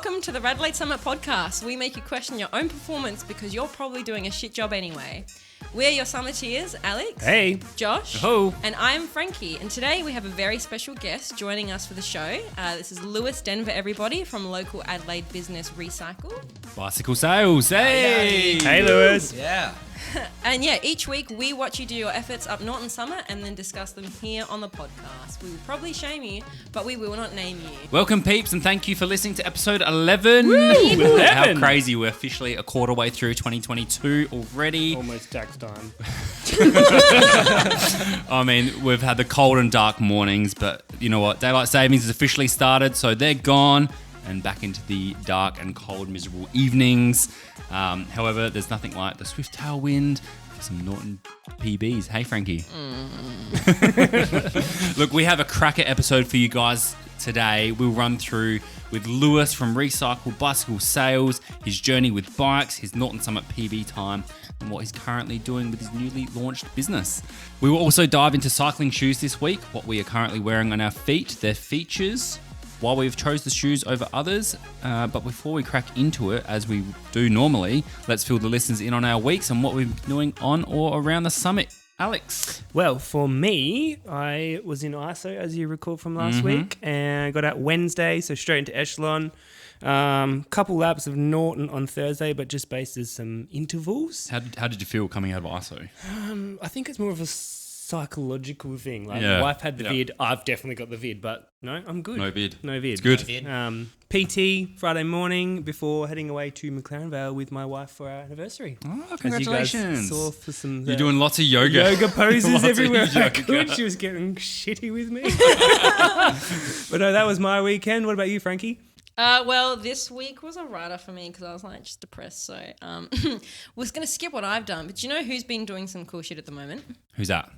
Welcome to the RADelaide Summit podcast. We make you question your own performance because you're probably doing a shit job anyway. We're your summiteers, Alex. Hey. Josh. Ho. And I am Frankie. And today we have a very special guest joining us for the show. This is Lewis Denver, everybody, from local Adelaide business Recycle. Bicycle sales. Hey. Hey, Lewis. Yeah. And yeah, each week we watch you do your efforts up Norton Summit and then discuss them here on the podcast. We will probably shame you, but we will not name you. Welcome, peeps, and thank you for listening to episode 11. Woo, 11. How crazy. We're officially a quarter way through 2022 already. Almost tax time. I mean, we've had the cold and dark mornings, but you know what? Daylight savings has officially started, so they're gone and back into the dark and cold, miserable evenings. However, there's nothing like the swift tailwind for some Norton PBs. Hey, Frankie. Look, we have a cracker episode for you guys today. We'll run through with Lewis from Recycled Bicycle Sales, his journey with bikes, his Norton Summit PB time, and what he's currently doing with his newly launched business. We will also dive into cycling shoes this week, what we are currently wearing on our feet, their features, why we've chose the shoes over others. But before we crack into it, as we do normally, let's fill the listeners in on our weeks and what we've been doing on or around the summit. Alex. Well, for me, I was in ISO, as you recall from last week, and I got out Wednesday, so straight into Echelon. Couple laps of Norton on Thursday, but just based as some intervals. How did you feel coming out of ISO? I think it's more of a psychological thing. Like, Yeah. my wife had the vid, I've definitely got the vid, but no, I'm good. No vid. No vid. It's good. PT Friday morning before heading away to McLaren Vale with my wife for our anniversary. Oh, As you guys congratulations. saw for some You're doing lots of yoga. poses Lots of everywhere I yoga. could. She was getting shitty with me. But no, that was my weekend. What about you, Frankie? Well, this week was a writer for me because I was like just depressed. So was going to skip what I've done. But do you know who's been doing some cool shit at the moment? Who's that?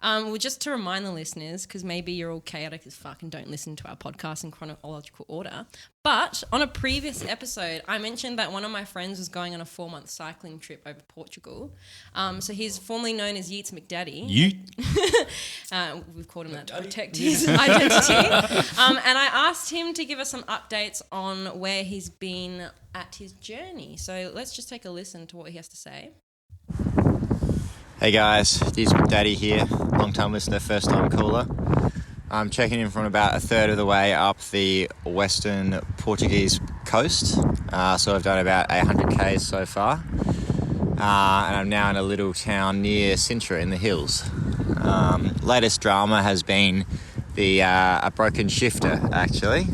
Well, just to remind the listeners, because maybe you're all chaotic as fuck and don't listen to our podcast in chronological order. But on a previous episode, I mentioned that one of my friends was going on a 4-month cycling trip over Portugal. So he's formerly known as Yeats McDaddy. We've called him that to protect his identity. And I asked him to give us some updates on where he's been at his journey. So let's just take a listen to what he has to say. Hey guys, Yeats McDaddy here, long time listener, first time caller. I'm checking in from about a third of the way up the western Portuguese coast. So I've done about 800 k's so far. And I'm now in a little town near Sintra in the hills. Latest drama has been a broken shifter actually.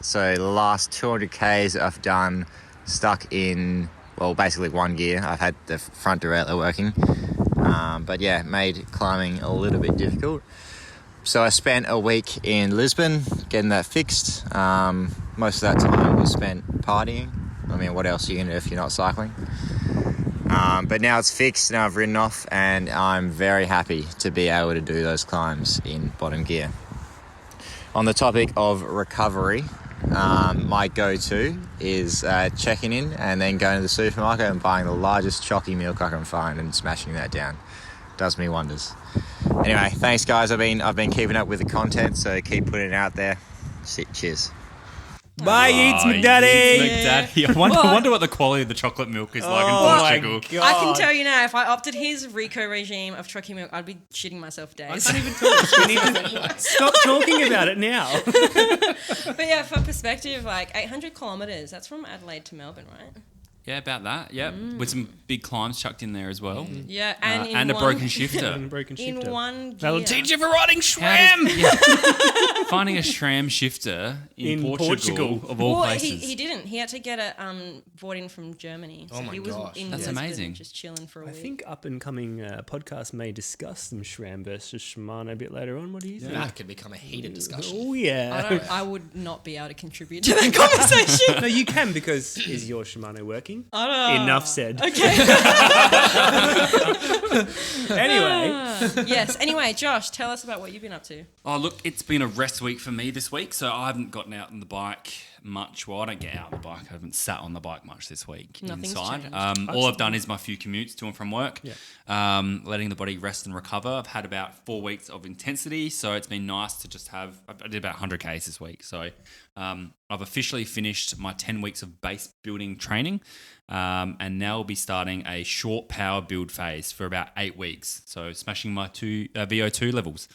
So the last 200 k's I've done stuck in, well, basically one gear. I've had the front derailleur working. But yeah, made climbing a little bit difficult. So I spent a week in Lisbon getting that fixed. Most of that time was spent partying. I mean, what else are you going to do if you're not cycling? But now it's fixed and I've ridden off and I'm very happy to be able to do those climbs in bottom gear. On the topic of recovery, my go-to is checking in and then going to the supermarket and buying the largest chalky milk I can find and smashing that down. Does me wonders. Anyway, thanks guys. I've been keeping up with the content, so keep putting it out there. Cheers. Bye, Yeats McDaddy. McDaddy. I wonder what the quality of the chocolate milk is like in Portugal. God. I can tell you now, if I opted his Rico regime of chalky milk, I'd be shitting myself days. I can't even talk. We need to stop talking about it now. But yeah, for perspective, like 800 kilometres, that's from Adelaide to Melbourne, right? Yeah, about that. Yeah, with some big climbs chucked in there as well. Yeah, And a broken shifter. in one gear. That'll teach you for riding SRAM. Finding a SRAM shifter in Portugal of all places. He didn't. He had to get it brought in from Germany. So Oh my he was gosh. in That's Lisbon, amazing. just chilling for a I week. think up and coming podcast may discuss some SRAM versus Shimano a bit later on. What do you think? That could become a heated discussion. Oh yeah. I would not be able to contribute to that conversation. No, you can because is your Shimano working? I don't know. Enough said. Okay. Anyway. Yes. Anyway, Josh, tell us about what you've been up to. Oh, look, it's been a rest week for me this week, so I haven't gotten out on the bike much. Well, I don't get out on the bike. I haven't sat on the bike much this week Nothing's inside. changed. All I've done is my few commutes to and from work, letting the body rest and recover. I've had about 4 weeks of intensity, so it's been nice to just have. I did about 100 Ks this week, so I've officially finished my 10 weeks of base building training, and now I'll be starting a short power build phase for about 8 weeks. So smashing my VO2 levels.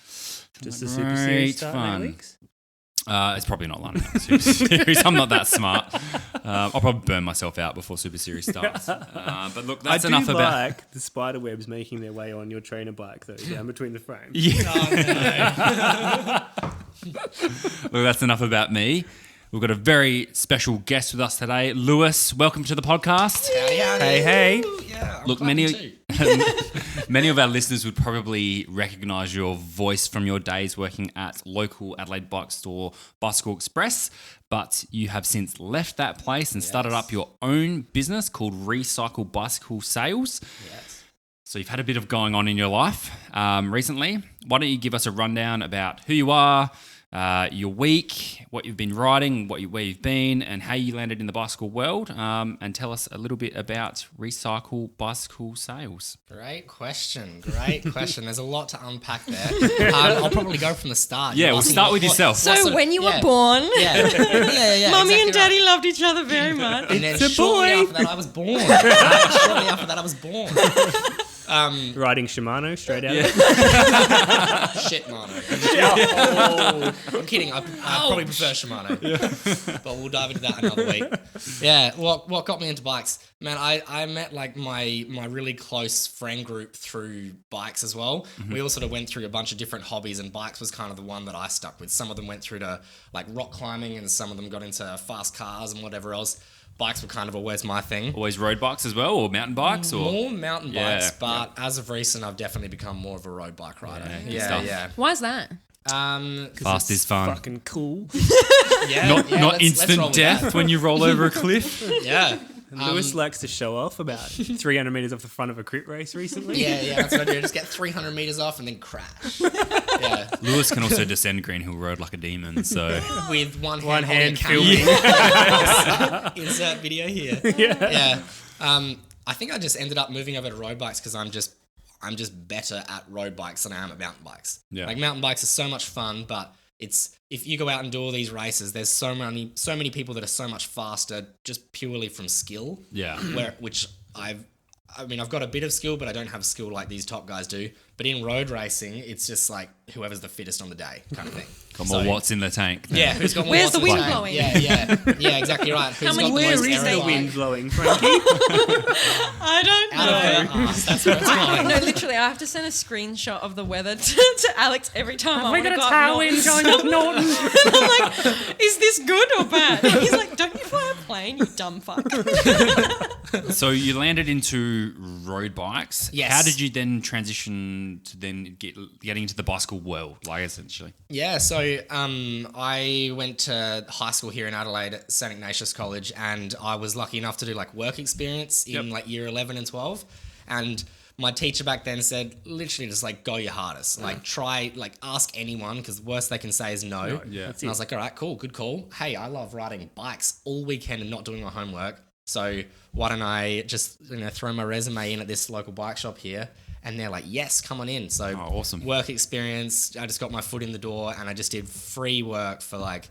Just the Super Series start in 8 weeks? It's probably not lining up Super Series. I'm not that smart. I'll probably burn myself out before Super Series starts. But look, that's enough about... I do like the spider webs making their way on your trainer bike, though, down between the frames. Yeah. Look, that's enough about me. We've got a very special guest with us today. Lewis, welcome to the podcast. Hey. Yeah, Look, many of our listeners would probably recognise your voice from your days working at local Adelaide bike store Bicycle Express, but you have since left that place and started up your own business called Recycle Bicycle Sales. Yes. So you've had a bit of going on in your life recently. Why don't you give us a rundown about who you are, your week, what you've been riding, where you've been, and how you landed in the bicycle world, and tell us a little bit about Recycle Bicycle Sales. Great question. There's a lot to unpack there. I'll probably go from the start. Yeah, we'll start with yourself. So when you were born, Yeah. Mummy and exactly Daddy right. loved each other very much. And then It's a shortly boy. after that, I was born. Riding Shimanos straight out. Shit, Mano. I'm kidding. I probably prefer Shimano. But we'll dive into that another week. Yeah, what got me into bikes? Man, I met like my really close friend group through bikes as well. We all sort of went through a bunch of different hobbies, and bikes was kind of the one that I stuck with. Some of them went through to like rock climbing, and some of them got into fast cars and whatever else. Bikes were kind of always my thing. Always road bikes as well, or mountain bikes? Or More mountain bikes, Yeah, but as of recent, I've definitely become more of a road bike rider. good stuff. Why is that? Fast is fun. Fucking cool. Not let's roll instant with death that. when you roll over a cliff. Yeah. Lewis likes to show off about 300 metres off the front of a crit race recently. Yeah, that's what I do. Just get 300 meters off and then crash. Yeah, Lewis can also descend Green Hill Road like a demon, so... with one One hand hand holding a camera. Insert video here. Yeah. I think I just ended up moving over to road bikes because I'm just better at road bikes than I am at mountain bikes. Yeah. Like mountain bikes are so much fun, but it's if you go out and do all these races, there's so many people that are so much faster just purely from skill. Yeah. I've got a bit of skill, but I don't have skill like these top guys do. But in road racing, it's just like whoever's the fittest on the day kind of thing. Got more watts in the tank. Yeah, who's got more Where's watts the in wind tank? blowing? Yeah, exactly right. Who's many got Where most is the aerodynamic- wind blowing, Frankie? I don't Out know. of her ass, that's where it's going. No, literally, I have to send a screenshot of the weather to Alex every time I want to go up Norton. going up Norton? I'm like, is this good or bad? And he's like, don't you fly a plane, you dumb fuck. So you landed into road bikes. Yes. How did you then transition to then getting into the bicycle world, like essentially? Yeah, so I went to high school here in Adelaide at St Ignatius College, and I was lucky enough to do like work experience in like year 11 and 12. And my teacher back then said, literally just like go your hardest. Like try, like ask anyone, because the worst they can say is no. Yeah. And I was like, all right, cool, good call. Hey, I love riding bikes all weekend and not doing my homework. So why don't I just throw my resume in at this local bike shop here? And they're like, yes, come on in. So awesome. Work experience, I just got my foot in the door and I just did free work for like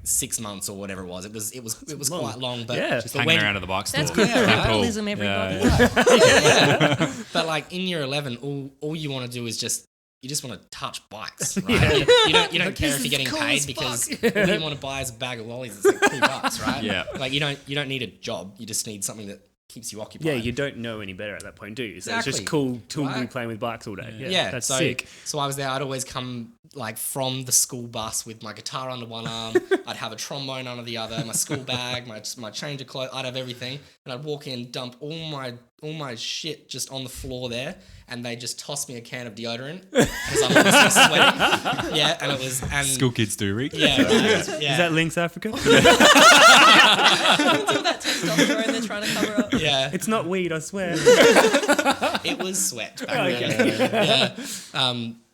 6 months or whatever it was. It was long. quite long, but Yeah. Just but hanging around at the bike store. That's good Yeah, right. capitalism, everybody. yeah. But like in year 11, all you want to do is you just want to touch bikes, right? You don't care if you're getting paid because all you want to buy is a bag of lollies. It's like $2, right? Yeah. Like you don't need a job. You just need something that keeps you occupied. Yeah, you don't know any better at that point, do you? So it's Exactly. just cool to be Right. playing with bikes all day. Yeah, That's so, sick. So I was there. I'd always come like from the school bus with my guitar under one arm. I'd have a trombone under the other, my school bag, my change of clothes. I'd have everything, and I'd walk in, dump all my all my shit just on the floor there, and they just tossed me a can of deodorant because I'm obviously sweating. Yeah, and it was School kids do, Rick. Yeah, right, yeah. Is that Lynx Africa? All that testosterone they're trying to cover up. Yeah, It's not weed, I swear. it was sweat back then. Yeah.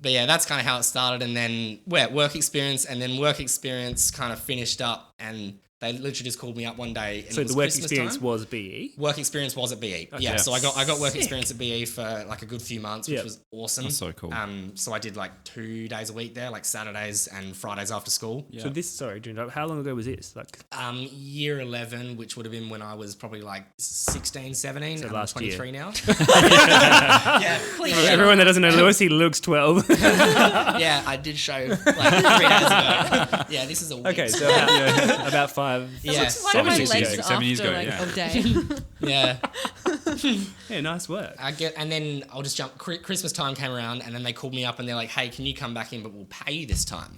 But yeah, that's kind of how it started, and then work experience kind of finished up, and they literally just called me up one day. And So it was the work Christmas experience time. was BE. Work experience was at BE. Yeah, so I got work experience at BE for like a good few months, which Yep. was awesome. That's so cool. So I did like 2 days a week there, like Saturdays and Fridays after school. Yeah. So how long ago was this? Like Year 11, which would have been when I was probably like 16, 17. So I'm last 23 now. Cliche. everyone that doesn't know Lewis, he looks 12. Yeah, I did show like 3 days ago. Yeah, this is a week. Okay, so about 5. Yeah. Looks like 7 my years legs ago, after 7 years ago, like yeah. a day. Yeah. Yeah, nice work. And then I'll just jump. Christmas time came around, and then they called me up and they're like, "Hey, can you come back in? But we'll pay you this time."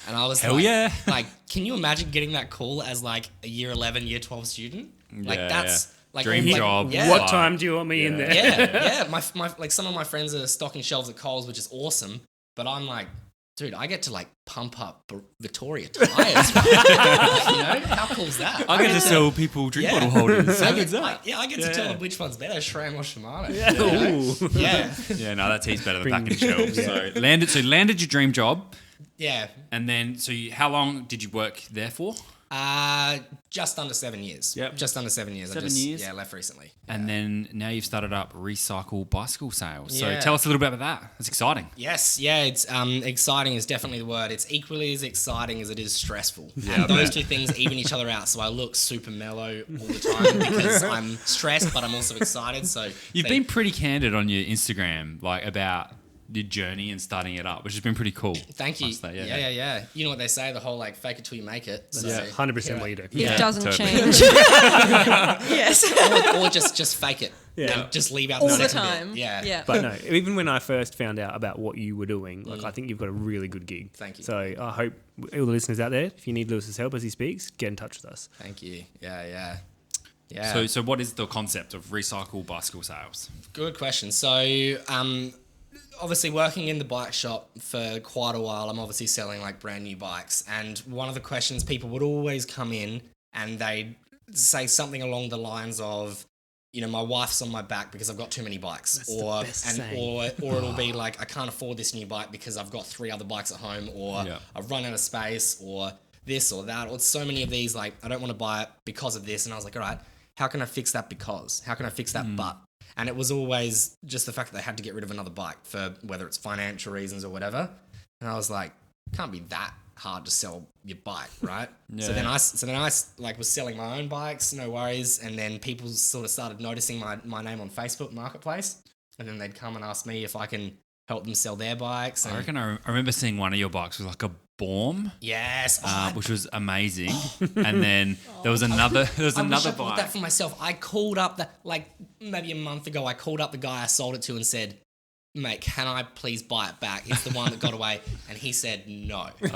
And I was Hell like, yeah. Like, can you imagine getting that call as like a year 11, year 12 student? Like Yeah, that's yeah. like Dream like, job. Yeah. What time do you want me in there? Yeah. My like some of my friends are stocking shelves at Coles, which is awesome. But I'm like, dude, I get to like pump up Victoria tires. How cool is that? I get to sell people drink bottle holders. How good's that? I get to tell them which one's better, Shram or Shimano. Ooh. Yeah. Yeah, no, that tea's better than Bring- back in shelves. So landed your dream job, Yeah. and then how long did you work there for? Just under 7 years. Yep. Just under 7 years. 7 years? Yeah, left recently. And then now you've started up Recycle Bicycle Sales. So Yeah. tell us a little bit about that. That's exciting. Yes, yeah, it's exciting is definitely the word. It's equally as exciting as it is stressful. Yeah, And I those bet. two things even each other out. So I look super mellow all the time because I'm stressed, but I'm also excited. So You've been pretty candid on your Instagram, like about your journey and starting it up, which has been pretty cool. Thank you. Must say, Yeah. You know what they say, the whole like fake it till you make it. So, Yeah, 100% what you do. It doesn't totally. change. Yes. or just fake it. Yeah. And just leave out All the the second bit. time. Yeah. But no, even when I first found out about what you were doing, like I think you've got a really good gig. Thank you. So I hope all the listeners out there, if you need Lewis's help as he speaks, get in touch with us. Thank you. Yeah. So what is the concept of Recycle Bicycle Sales? Good question. So, obviously working in the bike shop for quite a while, I'm obviously selling like brand new bikes. And one of the questions people would always come in and they'd say something along the lines of, my wife's on my back because I've got too many bikes, That's the best saying. or it'll be like, I can't afford this new bike because I've got 3 other bikes at home, or Yeah. I've run out of space, or this or that, or so many of these, like, I don't want to buy it because of this. And I was like, all right, how can I fix that because? How can I fix that but? And it was always just the fact that they had to get rid of another bike for whether it's financial reasons or whatever. And I was like, can't be that hard to sell your bike, right? Yeah. So then I like was selling my own bikes, no worries. And then people sort of started noticing my name on Facebook Marketplace. And then they'd come and ask me if I can help them sell their bikes. I And reckon I remember seeing one of your bikes was like a Baum, yes. which was amazing. And then there was another I wish I bike. bought that for myself. I called up maybe a month ago, I called up the guy I sold it to and said, mate, can I please buy it back? It's the one that got away. And he said no. Oh, he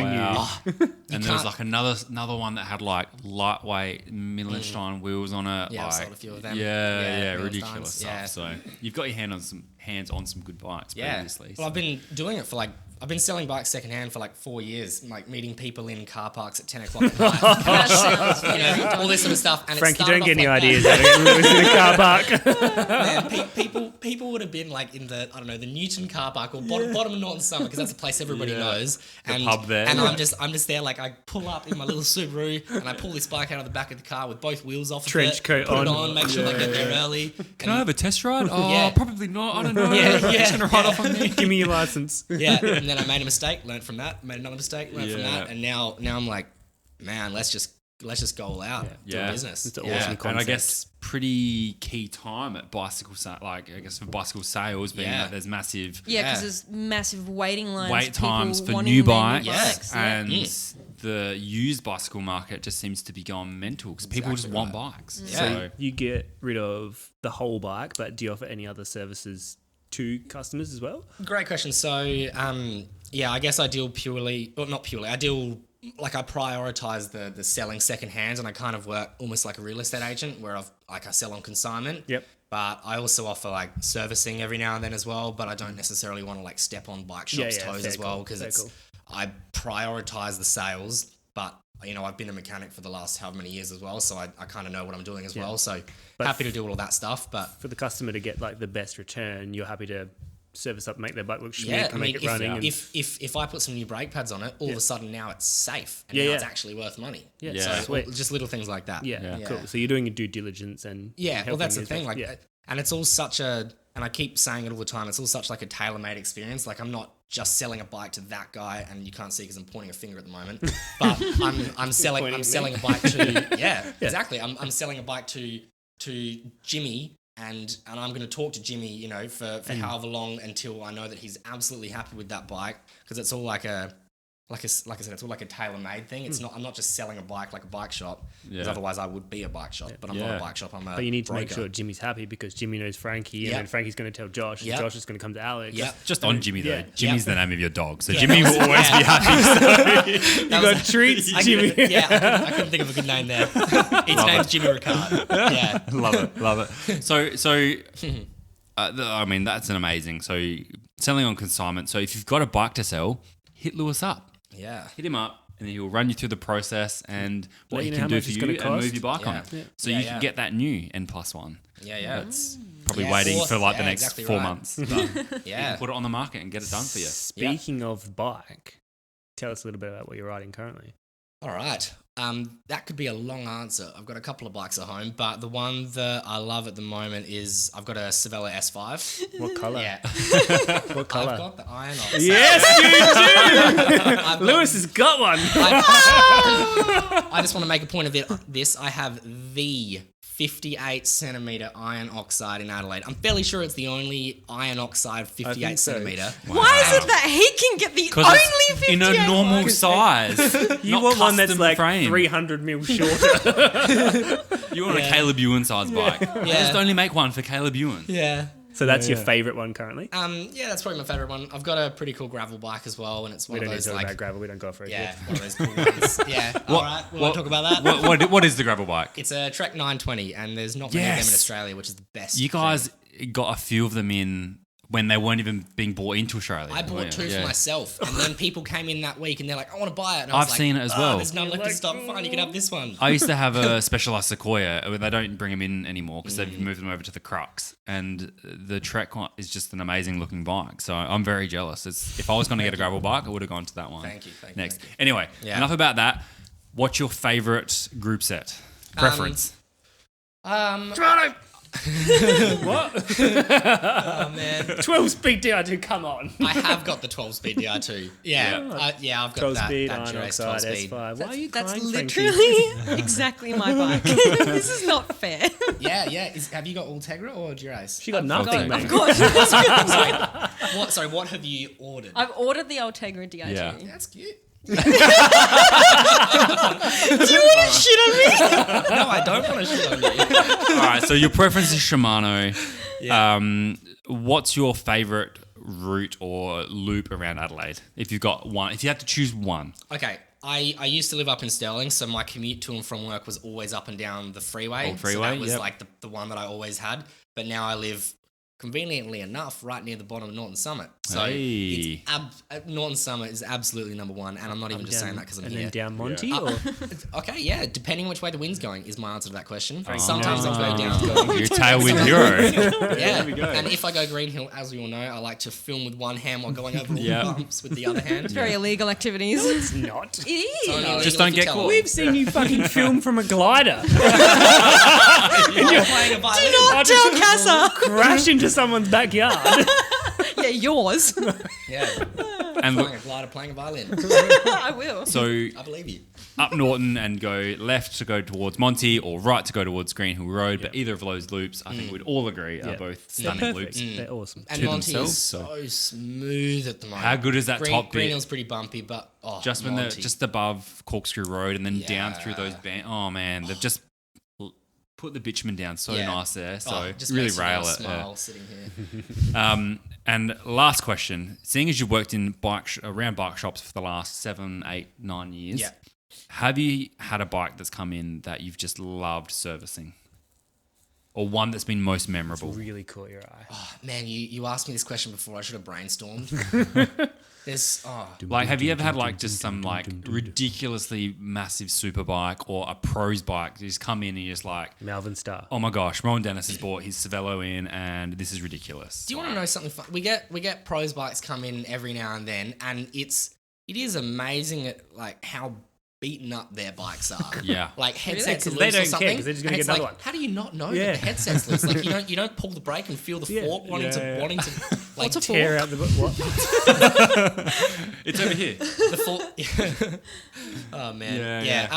wow. And there was can't- like another one that had like lightweight Michelin wheels on it. Yeah, I've like, sold a few of them. Yeah, Michelin ridiculous stuff. yeah. So you've got your hands on some good bikes previously. Well, I've been doing it for I've been selling bikes secondhand for like 4 years, like meeting people in car parks at 10 o'clock at night. That sounds All this sort of stuff. And Frankie, it started don't get any off like ideas that. out of it. Lewis in a car park. Man, people would have been like in the the Newton car park or bottom of Norton Summer because that's a place everybody knows. And pub there. And I'm just there like I pull up in my little Subaru and I pull this bike out of the back of the car with both wheels off. Trench of it, coat put it on. on, make sure they get there early. Can I have a test ride? Oh, Yeah. probably not. I don't know. Yeah, It's yeah, gonna ride off on me. Give me your license. Yeah, and then I made a mistake, learned from that, made another mistake, learned from Yeah. that, and now I'm like, man, let's just go all out, do Yeah. a business. It's an yeah. awesome And I concept. guess pretty key time at bicycle for bicycle sales being Yeah. that there's massive Yeah, because Yeah. there's massive waiting lines. wait people times for wanting new their bikes, bikes. Yeah. and the used bicycle market just seems to be going mental because people just Exactly want right. bikes. Yeah. So You get rid of the whole bike, but do you offer any other services to customers as well? Great question. So, yeah, I guess I deal purely, well, not purely, I deal like I prioritize the selling secondhand, and I kind of work almost like a real estate agent where I sell on consignment. Yep. But I also offer like servicing every now and then as well. But I don't necessarily want to like step on bike shops' toes as well because I prioritize the sales. But you know, I've been a mechanic for the last however many years as well, so I kind of know what I'm doing as well. So happy to do all of that stuff. But for the customer to get like the best return, you're happy to service up, make their bike look schmick, and make it running. If I put some new brake pads on it, all of a sudden now it's safe and now it's actually worth money. Yeah. So just little things like that. Yeah, cool. So you're doing your due diligence and well, that's the thing. And it's all such and I keep saying it all the time. It's all such like a tailor-made experience. Like I'm not just selling a bike to that guy, and you can't see because I'm pointing a finger at the moment. But I'm selling a bike to exactly. I'm selling a bike to Jimmy. And I'm going to talk to Jimmy, you know, for however long until I know that he's absolutely happy with that bike, because it's all like I said, it's all like a tailor-made thing. It's not. I'm not just selling a bike like a bike shop, because otherwise I would be a bike shop. But I'm not a bike shop. I'm a. But you need to broker. make sure Jimmy's happy, because Jimmy knows Frankie, and then Frankie's going to tell Josh, and Josh is going to come to Alex. Yeah. Just on Jimmy though. Jimmy's the name of your dog, so Jimmy will always be happy. You got treats, Jimmy. I couldn't think of a good name there. His name's Jimmy Ricard. Yeah, love it. So. I mean, that's an amazing. So selling on consignment. So if you've got a bike to sell, hit Lewis up. Yeah. Hit him up, and then he'll run you through the process and what he know can how do much for it's you gonna and cost. move your bike on it. Yeah. So you can get that new N+1. Yeah. It's probably waiting for like the next exactly 4 right. months. But you Yeah. can put it on the market and get it done for you. Speaking of bike, tell us a little bit about what you're riding currently. All right. That could be a long answer. I've got a couple of bikes at home, but the one that I love at the moment is I've got a Cervelo S5. What colour? Yeah. What colour? I've got the iron oxide. Yes, you do! Lewis has got one. I just want to make a point of this. I have the 58 centimetre iron oxide in Adelaide. I'm fairly sure it's the only iron oxide 58 centimetre. Wow. Why is it that he can get the only 58 in a normal size? You not want one that's custom like frame. 300 mil shorter. You want a Caleb Ewan size bike. I just only make one for Caleb Ewan. Yeah. So that's your favourite one currently? Yeah, that's probably my favourite one. I've got a pretty cool gravel bike as well, and it's one We of don't need those to talk like about gravel. We don't go for it. yeah, one of those cool ones. Yeah. All right. We want to talk about that. What is the gravel bike? It's a Trek 920, and there's not many of them in Australia, which is the best. You guys got a few of them in when they weren't even being bought into Australia. I bought two for myself, and then people came in that week and they're like, I want to buy it. And I was I've like, seen it as well. There's none left in stock. Fine, you can have this one. I used to have a Specialized Sequoia. They don't bring them in anymore because they've moved them over to the Crux. And the Trek one is just an amazing looking bike. So I'm very jealous. If I was going to get a gravel bike, I would have gone to that one. Thank you. Next. Thank you. Anyway, enough about that. What's your favourite group set? Preference? Toronto! What? Oh, man. 12-speed DR2, come on. I have got the 12-speed DR2. Yeah, I've got 12-speed, that iron Dura-Ace oxide, 12-speed. S5. Why are you That's crying, Frankie? literally exactly my bike. This is not fair. Yeah. Have you got Ultegra or Dura-Ace? She got nothing, mate. Of course. What have you ordered? I've ordered the Ultegra DR2. Yeah. That's cute. Do you want to shit on me? No, I don't want to shit on you. All right, so your preference is Shimano. Yeah. What's your favourite route or loop around Adelaide? If you've got one, if you had to choose one. Okay, I used to live up in Stirling, so my commute to and from work was always up and down the freeway. Old freeway, so that was yep. like the one that I always had. But now I live, conveniently enough, right near the bottom of Norton Summit. So Hey. Norton Summit is absolutely number one, and I'm not even just saying that because I'm and here. then down Monty, or Okay, yeah, depending which way the wind's going is my answer to that question. Sometimes I'll go down. Your tailwind hero. Yeah, and if I go Green Hill, as we all know, I like to film with one hand while going over all the bumps with the other hand. Very illegal activities. it's not. It is. Only illegal Just don't if you get tell caught. them. We've seen you fucking film from a glider. You're playing a violin. Do not tell Casa. Crash into someone's backyard. Yeah, yours. Yeah, And playing look, a glider, playing a violin. I will. so I believe you. up Norton and go left to go towards Monty or right to go towards Green Hill Road. But either of those loops, I think we'd all agree, are both stunning They're loops. perfect. They're awesome. And To Monty themselves, is so smooth at the moment. How good is that top Green bit? Hill's pretty bumpy, but Just when they're Monty. just above Corkscrew Road and then down Yeah. through those oh man, they've just put the bitumen down so nice there. So just really makes you rail wanna it. smile sitting here. And last question: seeing as you've worked in around bike shops for the last 7, 8, 9 years, Yeah. have you had a bike that's come in that you've just loved servicing, or one that's been most memorable? Really caught your eye. Man, you asked me this question before. I should have brainstormed. There's Like, have you ever had like just some like ridiculously massive super bike or a pro's bike? You just come in and you're just like, Melvin Star. oh my gosh, Rowan Dennis has bought his Cervelo in, and this is ridiculous. Do you want to know something fun? We get pros bikes come in every now and then, and it is amazing at like how beaten up their bikes are. Yeah. Like headsets Really? are 'Cause they loose don't or care, something. 'cause they're just gonna and get it's another like, one. how do you not know Yeah. that the headset's loose? Like you don't pull the brake and feel the fork wanting to like Tear out the what? It's over here. the fork. Oh man. Yeah.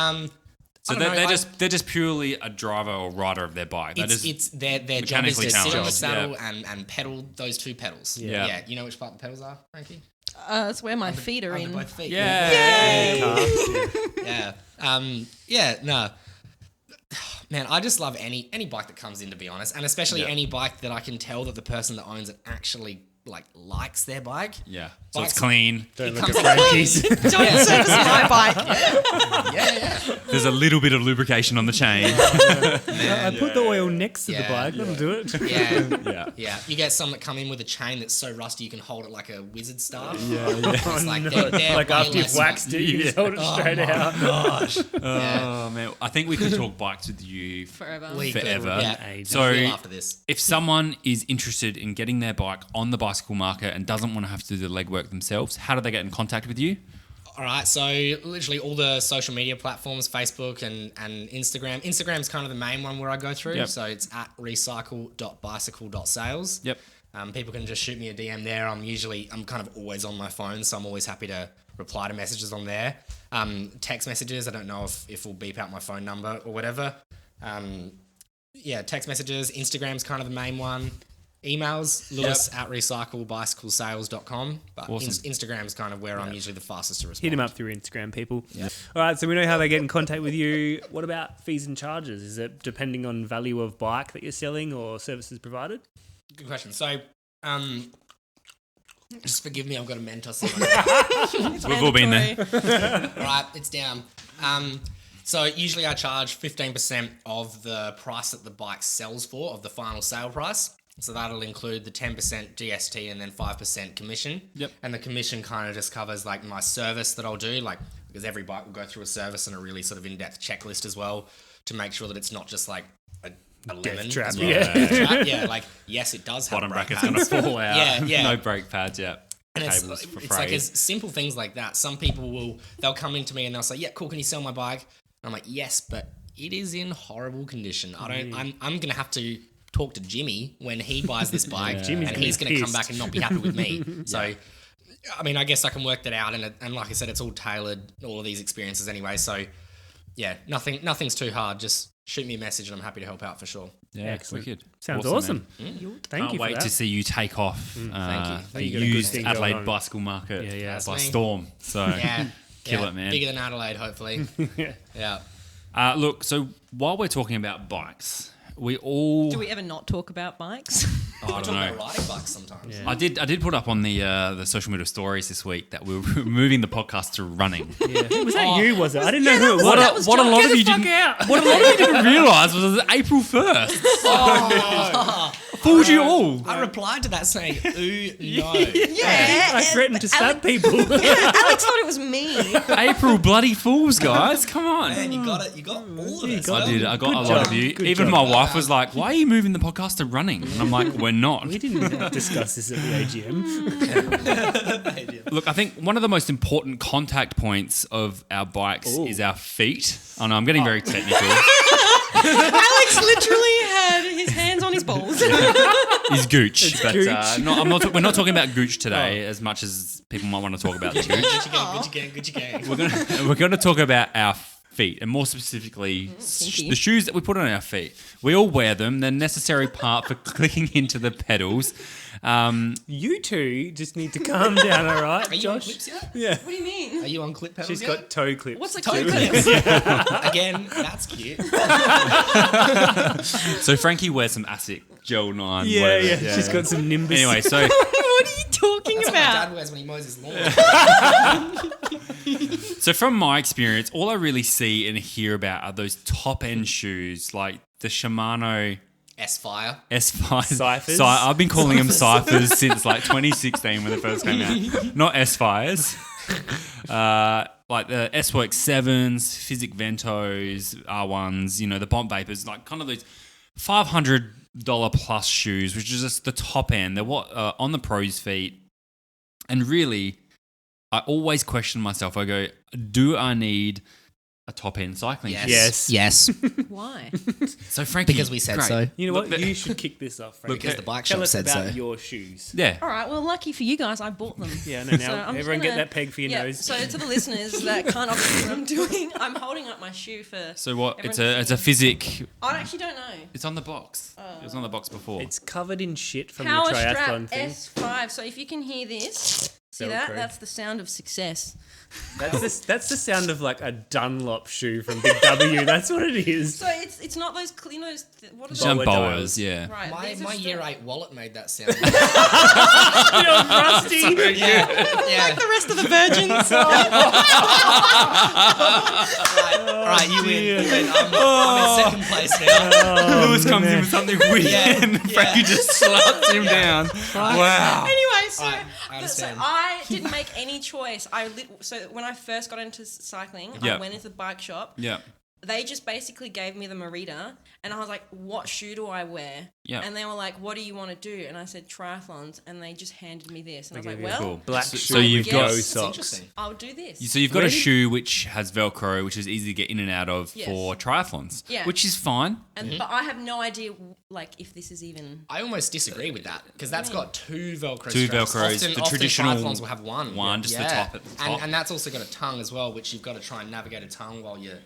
So I don't know, they're just purely a driver or rider of their bike. it's their job is mechanically to sit on the challenged, saddle and pedal those two pedals. Yeah. You know which part the pedals are, Frankie? That's where my feet are Under in. both feet. Yeah. No. Man, I just love any bike that comes in, to be honest, and especially any bike that I can tell that the person that owns it actually like likes their bike. Yeah. So Bikes- it's clean. Don't It look at comes in Frankie's. Don't service my bike. Yeah. There's a little bit of lubrication on the chain. I put the oil next to the Yeah. bike. That'll do it. Yeah. Yeah. You get some that come in with a chain that's so rusty you can hold it like a wizard staff. Yeah. It's like they're Like way after you've less waxed it, you just hold it straight out. Oh man, I think we could talk bikes with you Forever. We could, forever. Yeah. So Feel after this. if someone is interested in getting their bike on the bicycle market and doesn't want to have to do the legwork themselves, how do they get in contact with you? All right, so literally all the social media platforms, Facebook and Instagram. Instagram's kind of the main one where I go through. Yep. So it's at recycle.bicycle.sales. Yep. People can just shoot me a DM there. I'm kind of always on my phone, so I'm always happy to reply to messages on there. Text messages, I don't know if we'll beep out my phone number or whatever. Text messages. Instagram's kind of the main one. Emails, Lewis at recyclebicyclesales.com. But Awesome. Instagram's kind of where I'm usually the fastest to respond. Hit him up through Instagram, people. All right, so we know how they get in contact with you. What about fees and charges? Is it depending on value of bike that you're selling or services provided? Good question. So, just forgive me, I've got a Mentos. We've all been there. All right, it's down. So usually I charge 15% of the price that the bike sells for, of the final sale price. So that'll include the 10% GST and then 5% commission. Yep. And the commission kind of just covers like my service that I'll do, like because every bike will go through a service and a really sort of in-depth checklist as well to make sure that it's not just like a lemon. trap, as well. yeah. Death trap, yeah. Like yes, it does have Bottom brake bracket's pads. going to fall out. Yeah. No brake pads, yeah. And Cables it's for like frayed. as simple things like that. Some people they'll come into me and they'll say, "Yeah, cool. Can you sell my bike?" And I'm like, "Yes, but it is in horrible condition. I'm gonna have to talk to Jimmy when he buys this bike, Jimmy's and gonna he's be gonna come pissed. back and not be happy with me." So, I mean, I guess I can work that out, and like I said, it's all tailored, all of these experiences anyway. So, yeah, nothing's too hard. Just shoot me a message, and I'm happy to help out for sure. Yeah, Excellent. wicked. Sounds awesome. Man. Thank Can't you for wait that. to see you take off Thank you. the You got a good used thing going Adelaide on. bicycle market Yeah. That's by me. storm. So Yeah, kill yeah, it, man. Bigger than Adelaide, hopefully. Yeah. Look, so while we're talking about bikes, we all... Do we ever not talk about bikes? I don't Talk know. about riding bikes sometimes. I did put up on the social media stories this week that we were moving the podcast to running. Was that you, was it? I didn't know who it was. What a lot of you didn't realise was it was April 1st. Fooled you all. I replied to that saying, "Ooh, no." Yeah. I threatened to stab people. Alex thought it was me. April bloody fools, guys. Come on. Man, you got it. You got all of it. I did. I got Good a lot job. of you. Good Even job. my wife was like, "Why are you moving the podcast to running?" And I'm like, "We're not." We didn't discuss this at the AGM. Look, I think one of the most important contact points of our bikes is our feet. Oh no, I'm getting very technical. Alex literally had his hands on his balls. Is gooch, but gooch. we're not talking about gooch today as much as people might want to talk about the gooch. Gucci gang. We're going to talk about our feet, and more specifically, Kinky. the shoes that we put on our feet. We all wear them. They're a necessary part for clicking into the pedals. You two just need to calm down, all right, Are you on Josh? clips yet? Yeah. What do you mean? Are you on clip pedals She's yet? got toe clips. What's a toe clip? clips? Again, that's cute. So Frankie wears some Asic Gel 9. Yeah, whatever. yeah. She's got some Nimbus. Anyway, so What are you talking That's what my about? dad wears when he mows his lawn. So from my experience, all I really see and hear about are those top end shoes, like the Shimano S-Fire. S5. Ciphers? I've been calling them ciphers since like 2016 when they first came out. Not S-Fires. Like the S-Works 7s, Physic Ventos, R1s, you know, the Bomb Vapors, like kind of those $500 plus shoes, which is just the top end. They're what on the pros' feet. And really, I always question myself. I go, do I need a top end cycling shoe? Yes. Yes. Why? So Frankie, Because we said great. so. You know Look, what? You should kick this off, Frank. Because the bike Tell shop us said about so. your shoes. Yeah. All right. Well, lucky for you guys, I bought them. Yeah, no, now So I'm just everyone gonna- get that peg for your Yeah. nose. So to the listeners that can't obviously what I'm doing, I'm holding up my shoe for. So what? everyone It's to a see. Physic. I actually don't know. It's on the box. It was on the box before. It's covered in shit from Power your Strap triathlon thing. S5. So if you can hear this, see that? Velcro. That's the sound of success. That's the sound of like a Dunlop shoe from Big W. That's what it is. So it's not those clean those. What are those? Some Boa boas, dials. yeah. Right. My these are year still- 8 wallet made that sound. Rusty. yeah. Like the rest of the virgins. All right, you win. You win. I'm in second place now. Lewis comes in with something weird Yeah, and Frankie just slaps him down. Wow. Anyway, so, Right, I so understand. I didn't make any choice. So when I first got into cycling, Yeah. I went into the bike shop. Yeah. They just basically gave me the Merida, and I was like, "What shoe do I wear?" Yeah. And they were like, "What do you want to do?" And I said, "Triathlons," and they just handed me this, and I was like, gave you a "Well, Cool. Black So shoe you've with got go It's socks. Interesting. I'll do this." so you've got a Really? shoe which has Velcro, which is easy to get in and out of Yes. for triathlons, Yeah. which is fine. And but I have no idea, like, if this is even. I almost disagree with that because that's got two Velcro Two straps. Velcros, the traditional triathlons will have one. one, just the top at the top. And that's also got a tongue as well, which you've got to try and navigate a tongue while you're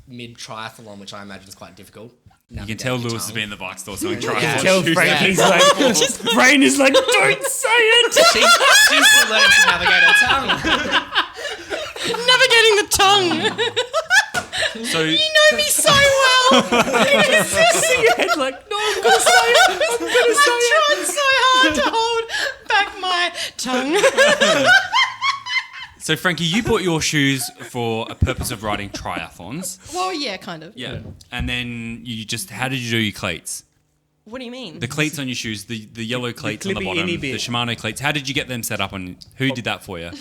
mid-triathlon, which I imagine is quite difficult. You can tell Lewis has been in the bike store selling Yeah. triathlon Tell shoes. Frankie's like, his brain is like, don't say it. She's still learning to navigate her tongue. Navigating the tongue! So You know me so well! See your head like, no, I'm gonna say it. I'm gonna say it. I tried so hard to hold back my tongue. So Frankie, you bought your shoes for a purpose of riding triathlons. Well, yeah, kind of. Yeah. And then you just, how did you do your cleats? What do you mean? The cleats on your shoes, the yellow cleats on the clippy bottom, innie the bit. Shimano cleats. How did you get them set up on? Who did that for you?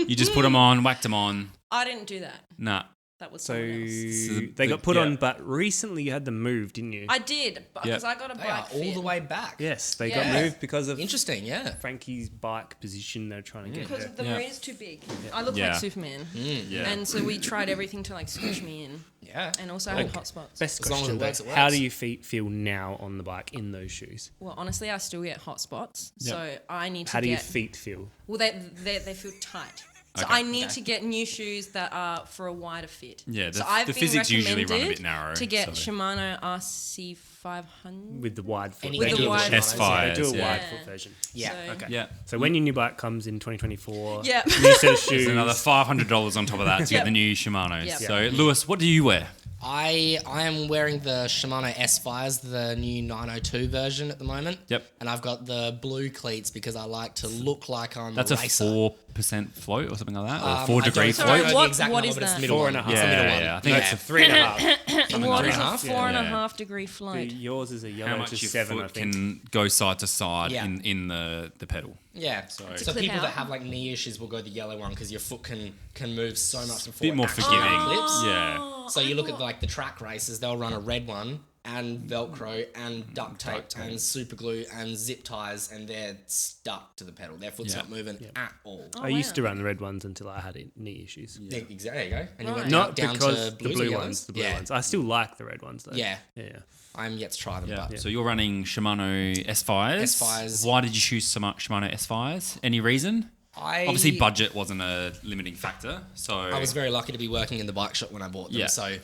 You just put them on, whacked them on. I didn't do that. Nah. That was So someone else. they got put yeah. on, but recently you had them moved, didn't you? I did, because I got a They are bike all fit. the way back. Yes, they Yeah. got moved because of Interesting, yeah. Frankie's bike position they're trying to get Because her. the Yeah. Maria's too big. I look Yeah. like Superman. Yeah. And so we tried everything to, like, squish me in. Yeah. And also I had hot spots. Best As long as question, it works, it though, how works. do your feet feel now on the bike in those shoes? Well, honestly, I still get hot spots. So I need to How do your get... feet feel? Well, they feel tight. So Okay. I need to get new shoes that are for a wider fit. Yeah, so I've the been physics usually run a recommended bit narrow. to get so. Shimano RC 500. With the wide foot Any- With the version. wide- S5s, They do a yeah. wide foot version. Yeah. So- Okay. Yeah. So when your new bike comes in 2024, Yeah. new set of shoes. There's another $500 on top of that to get Yep. the new Shimanos. Yep. So, Lewis, what do you wear? I am wearing the Shimano S-Fires, the new 902 version at the moment. Yep. And I've got the blue cleats because I like to look like I'm That's a a racer. 4% float or something like that? Or I 4 don't degree know Sorry, float? the what- exact what number, is but it's the that? middle 4.5. one. It's It's the middle one. Yeah, I think Yeah. it's a 3.5. What is a 3.5? 4.5 degree float? Yours is a how yellow much to your 7, I foot think. can go side to side Yeah. in the pedal. Yeah. To So clip people out. that have like knee issues will go the yellow one because your foot can move so much before Bit it more actually forgiving. clips. Yeah. So you look at like the track races, they'll run a red one and Velcro and duct tape and super glue and zip ties, and they're stuck to the pedal. Their foot's Yeah. not moving at all. I used to run the red ones until I had knee issues. Yeah, exactly. There you go. And you Right. went Not down because to the blues or blue yellows? ones, the blue Yeah. ones. I still like the red ones though. Yeah. Yeah. I'm yet to try them, Yeah. but So you're running Shimano S-Fires. S-Fires. Why did you choose Shimano S-Fires? Any reason? Obviously, budget wasn't a limiting factor. So I was very lucky to be working in the bike shop when I bought them. Yeah. So,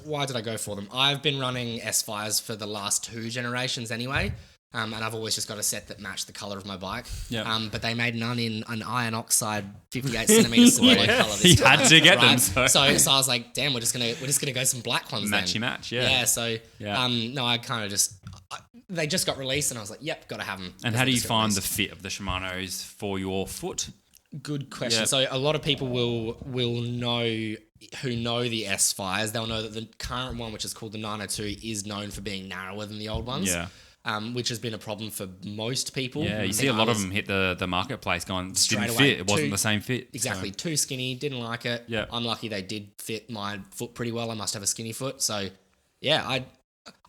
why did I go for them? I've been running S-Fires for the last 2 generations anyway. And I've always just got a set that matched the colour of my bike. Yeah. But they made none in an iron oxide 58 centimetre Silhouette colour this You time. had to get them, right? So I was like, damn, we're just gonna go some black ones matchy then. match. Yeah. Yeah. So Yeah. no, I kind of just they just got released, and I was like, yep, got to have them. And how do you find the fit of the Shimanos for your foot? Good question. Yeah. So a lot of people will know who know the S-Fires. They'll know that the current one, which is called the 902, is known for being narrower than the old ones. Yeah. Which has been a problem for most people. Yeah, you I see think a lot I of was them hit the marketplace going, this didn't straight away, fit. It wasn't too- the same fit. Exactly. So, Too skinny, didn't like it. Yeah. I'm lucky they did fit my foot pretty well. I must have a skinny foot. So, yeah,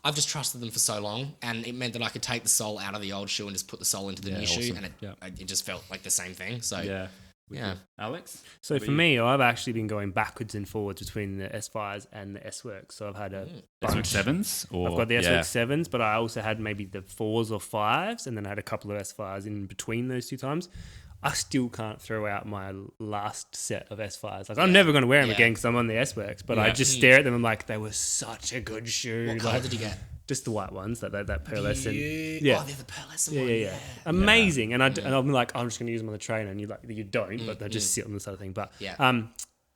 I've just trusted them for so long, and it meant that I could take the sole out of the old shoe and just put the sole into the new shoe, awesome. and it just felt like the same thing. So, yeah. yeah. Alex? So for me, I've actually been going backwards and forwards between the S-Fires and the S-Works. So I've had a bunch. S-Works 7s? Or, I've got the S-Works 7s, but I also had maybe the 4s or 5s, and then I had a couple of S-Fires in between those 2 times. I still can't throw out my last set of S-Fires. Like, I'm never going to wear them again because I'm on the S-Works, but I just stare at them and I'm like, they were such a good shoe. What colour Like, did you get? just the white ones, that pearlescent. Oh, they're the pearlescent one. Yeah. Amazing. And I'm like, I'm just going to use them on the trainer, and you don't, but they just sit on the side of thing. But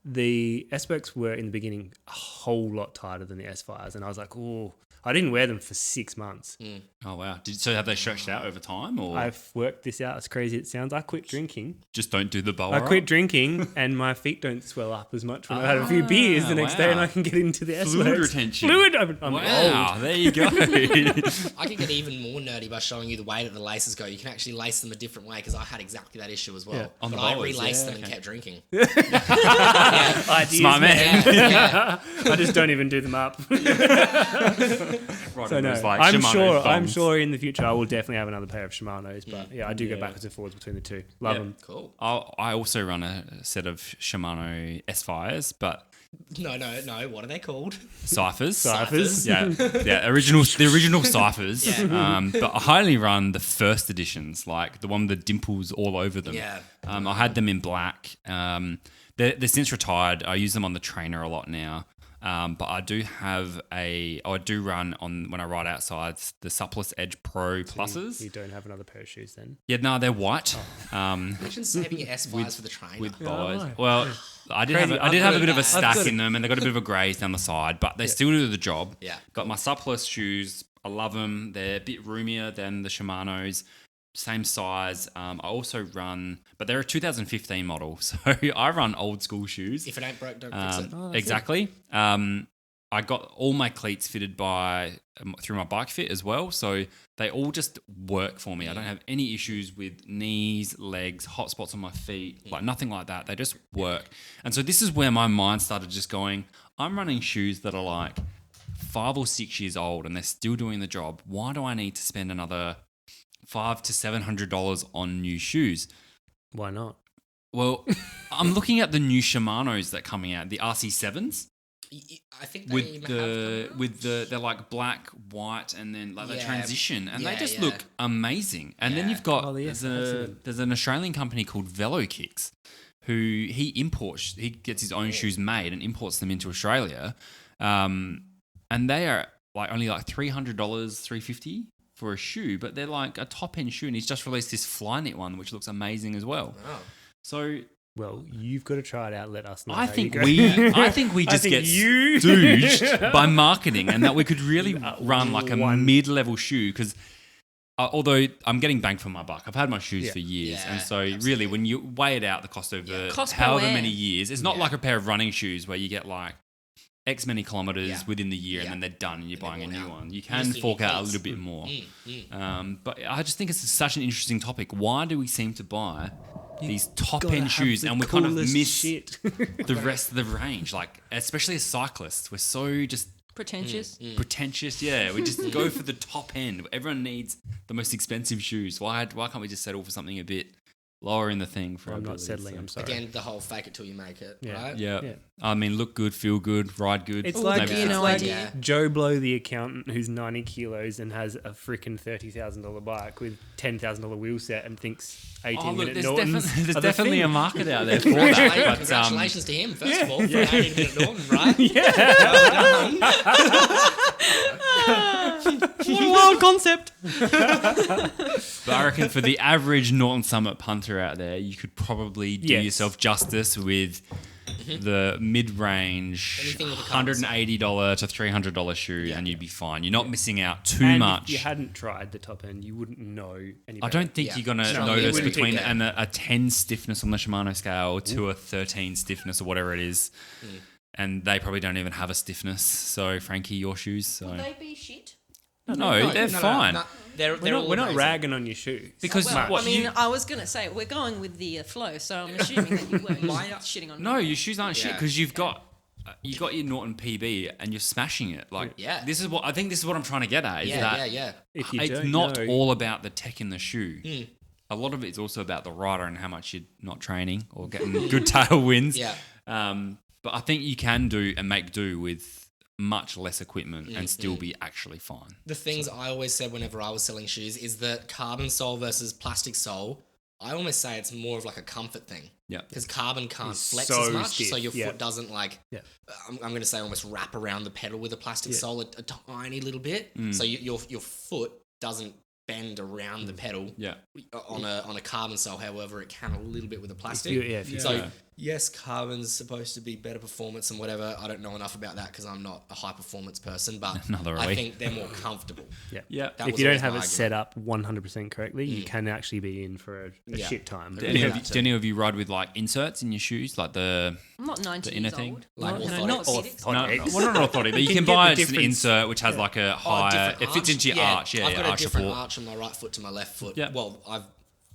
the S-Works were in the beginning a whole lot tighter than the S-Fires, and I was like, oh, I didn't wear them for 6 months. Oh, wow. So have they stretched out over time? Or I've worked this out, as crazy as it sounds. I quit drinking. just don't do the boa? I quit drinking, and my feet don't swell up as much when I had a few beers the next day, and I can get into the S-Works. Fluid retention. Fluid. I'm Wow, old. there you go. I could get even more nerdy by showing you the way that the laces go. You can actually lace them a different way, because I had exactly that issue as well. Yeah. On But the I bowlers, relaced yeah, them and okay. kept drinking. Ideas, Smart man. Yeah. I just don't even do them up. Right, So no, those, like, I'm Shimano sure. I'm thongs. sure in the future I will definitely have another pair of Shimanos. But yeah, I do go backwards and forwards between the 2. Love Yeah. them. Cool. I also run a set of Shimano S-Fires, but No. What are they called? Ciphers. Ciphers. The original ciphers. Yeah. But I highly run the first editions, like the one with the dimples all over them. Yeah. I had them in black. They're since retired. I use them on the trainer a lot now. But I do run on when I ride outside the Supplest Edge Pro Pluses. You don't have another pair of shoes then. Yeah, no, they're white. Imagine saving your S-Fires for the trainer. With I bows. know. Well, I did Crazy. have a bit of a I've stack got in them, and they got a bit of a graze down the side, but they still do the job. Yeah. Got my Supplest shoes. I love them. They're a bit roomier than the Shimanos. Same size. I also run, but they're a 2015 model, so I run old school shoes. If it ain't broke, don't fix it. Exactly. I got all my cleats fitted through my Bike Fit as well, so they all just work for me. I don't have any issues with knees, legs, hot spots on my feet, like nothing like that. They just work. And so this is where my mind started just going, I'm running shoes that are like 5 or 6 years old and they're still doing the job. Why do I need to spend another $500 to $700 on new shoes? Why not? Well, I'm looking at the new Shimanos that are coming out, the RC7s. I think they They're like black, white, and then like they Yeah. transition, and they Yeah, just yeah. look amazing. And then Yeah. you've got Oh, yes, there's an Australian company called Velo Kicks, who he gets his own shoes made and imports them into Australia, and they are like only like $300, $350 for a shoe, but they're like a top end shoe. And he's just released this Flyknit one, which looks amazing as well. Oh. So Well, you've got to try it out. Let us know. I how think you go. I think we just get you stooged by marketing, and that we could really run like a one- mid-level shoe because although I'm getting bang for my buck, I've had my shoes for years, Yeah, and so really absolutely. when you weigh it out, the cost over Cost per however wear. many years, it's not Yeah. like a pair of running shoes where you get like X many kilometers Yeah. within the year Yeah. and then they're done and you're they're buying a worn new out. one. You You can just need fork new out a cleats. little bit more. Mm. But I just think it's such an interesting topic. Why do we seem to buy these top Gotta end have shoes the and we kind of coolest miss shit. the rest of the range? Like, especially as cyclists, we're so just Pretentious. pretentious. Yeah, we just go for the top end. Everyone needs the most expensive shoes. Why can't we just settle for something a bit lowering the thing for I'm not ability, settling. so. I'm sorry. Again, the whole fake it till you make it, Yeah. right? Yeah. Yeah. I mean, look good, feel good, ride good. It's Ooh, like, you it's know, like idea. Joe Blow, the accountant, who's 90 kilos and has a freaking $30,000 bike with $10,000 wheel set and thinks 18-minute there's Nortons there's are the definitely thing. a market out there for that. But, Congratulations to him, first of all, for Yeah. 18-minute Norton, right? What a wild concept. but I reckon for the average Norton Summit punter out there, you could probably do Yes. yourself justice with the mid-range Anything with a carbon $180 to $300 shoe, and you'd be fine. You're not missing out too And much. if you hadn't tried the top end, you wouldn't know any I better. don't think Yeah. you're going to No, you notice wouldn't between think a 10 stiffness on the Shimano scale to a 13 stiffness or whatever it is. And they probably don't even have a stiffness. So, Frankie, your shoes. So. Will they be shit? No, they're fine. They're We're all not amazing. ragging on your shoes. Because Well, what, I mean, you- I was going to say, we're going with the flow, so I'm assuming that you were shitting on no, me. your shoes aren't shit Yeah. because you've got you got your Norton PB and you're smashing it. Like, Yeah. this is what I think. This is what I'm trying to get at. Is that Yeah. If you it's don't not know, all about the tech in the shoe. A lot of it's also about the rider and how much you're not training or getting good tailwinds. Yeah. But I think you can do and make do with much less equipment and still be actually fine. The things I always said whenever I was selling shoes is that carbon sole versus plastic sole, I almost say it's more of like a comfort thing. Yeah. Because carbon can't It's flex so as much, stiff, so your yeah. foot doesn't like, Yeah. I'm going to say almost wrap around the pedal with a plastic sole a tiny little bit. So your foot doesn't bend around the pedal Yeah. on a carbon sole, however, it can a little bit with a plastic. if you- So yes, carbon's supposed to be better performance and whatever. I don't know enough about that because I'm not a high performance person, but Neither are I we. think they're more comfortable. Yeah. That if was you don't always have my it argument. set up 100% correctly, you can actually be in for a Yeah. shit time. Do any of you ride with like inserts in your shoes, like the I'm not 90 inner years thing? old. Like No, orthotic- not orth- orthotics. orthotics. well, not orthotic, but you can get buy the just an difference. insert which has like a higher. different It fits arch. into your arch. Yeah, I've got a arch different support. arch on my right foot to my left foot. Yeah. Well,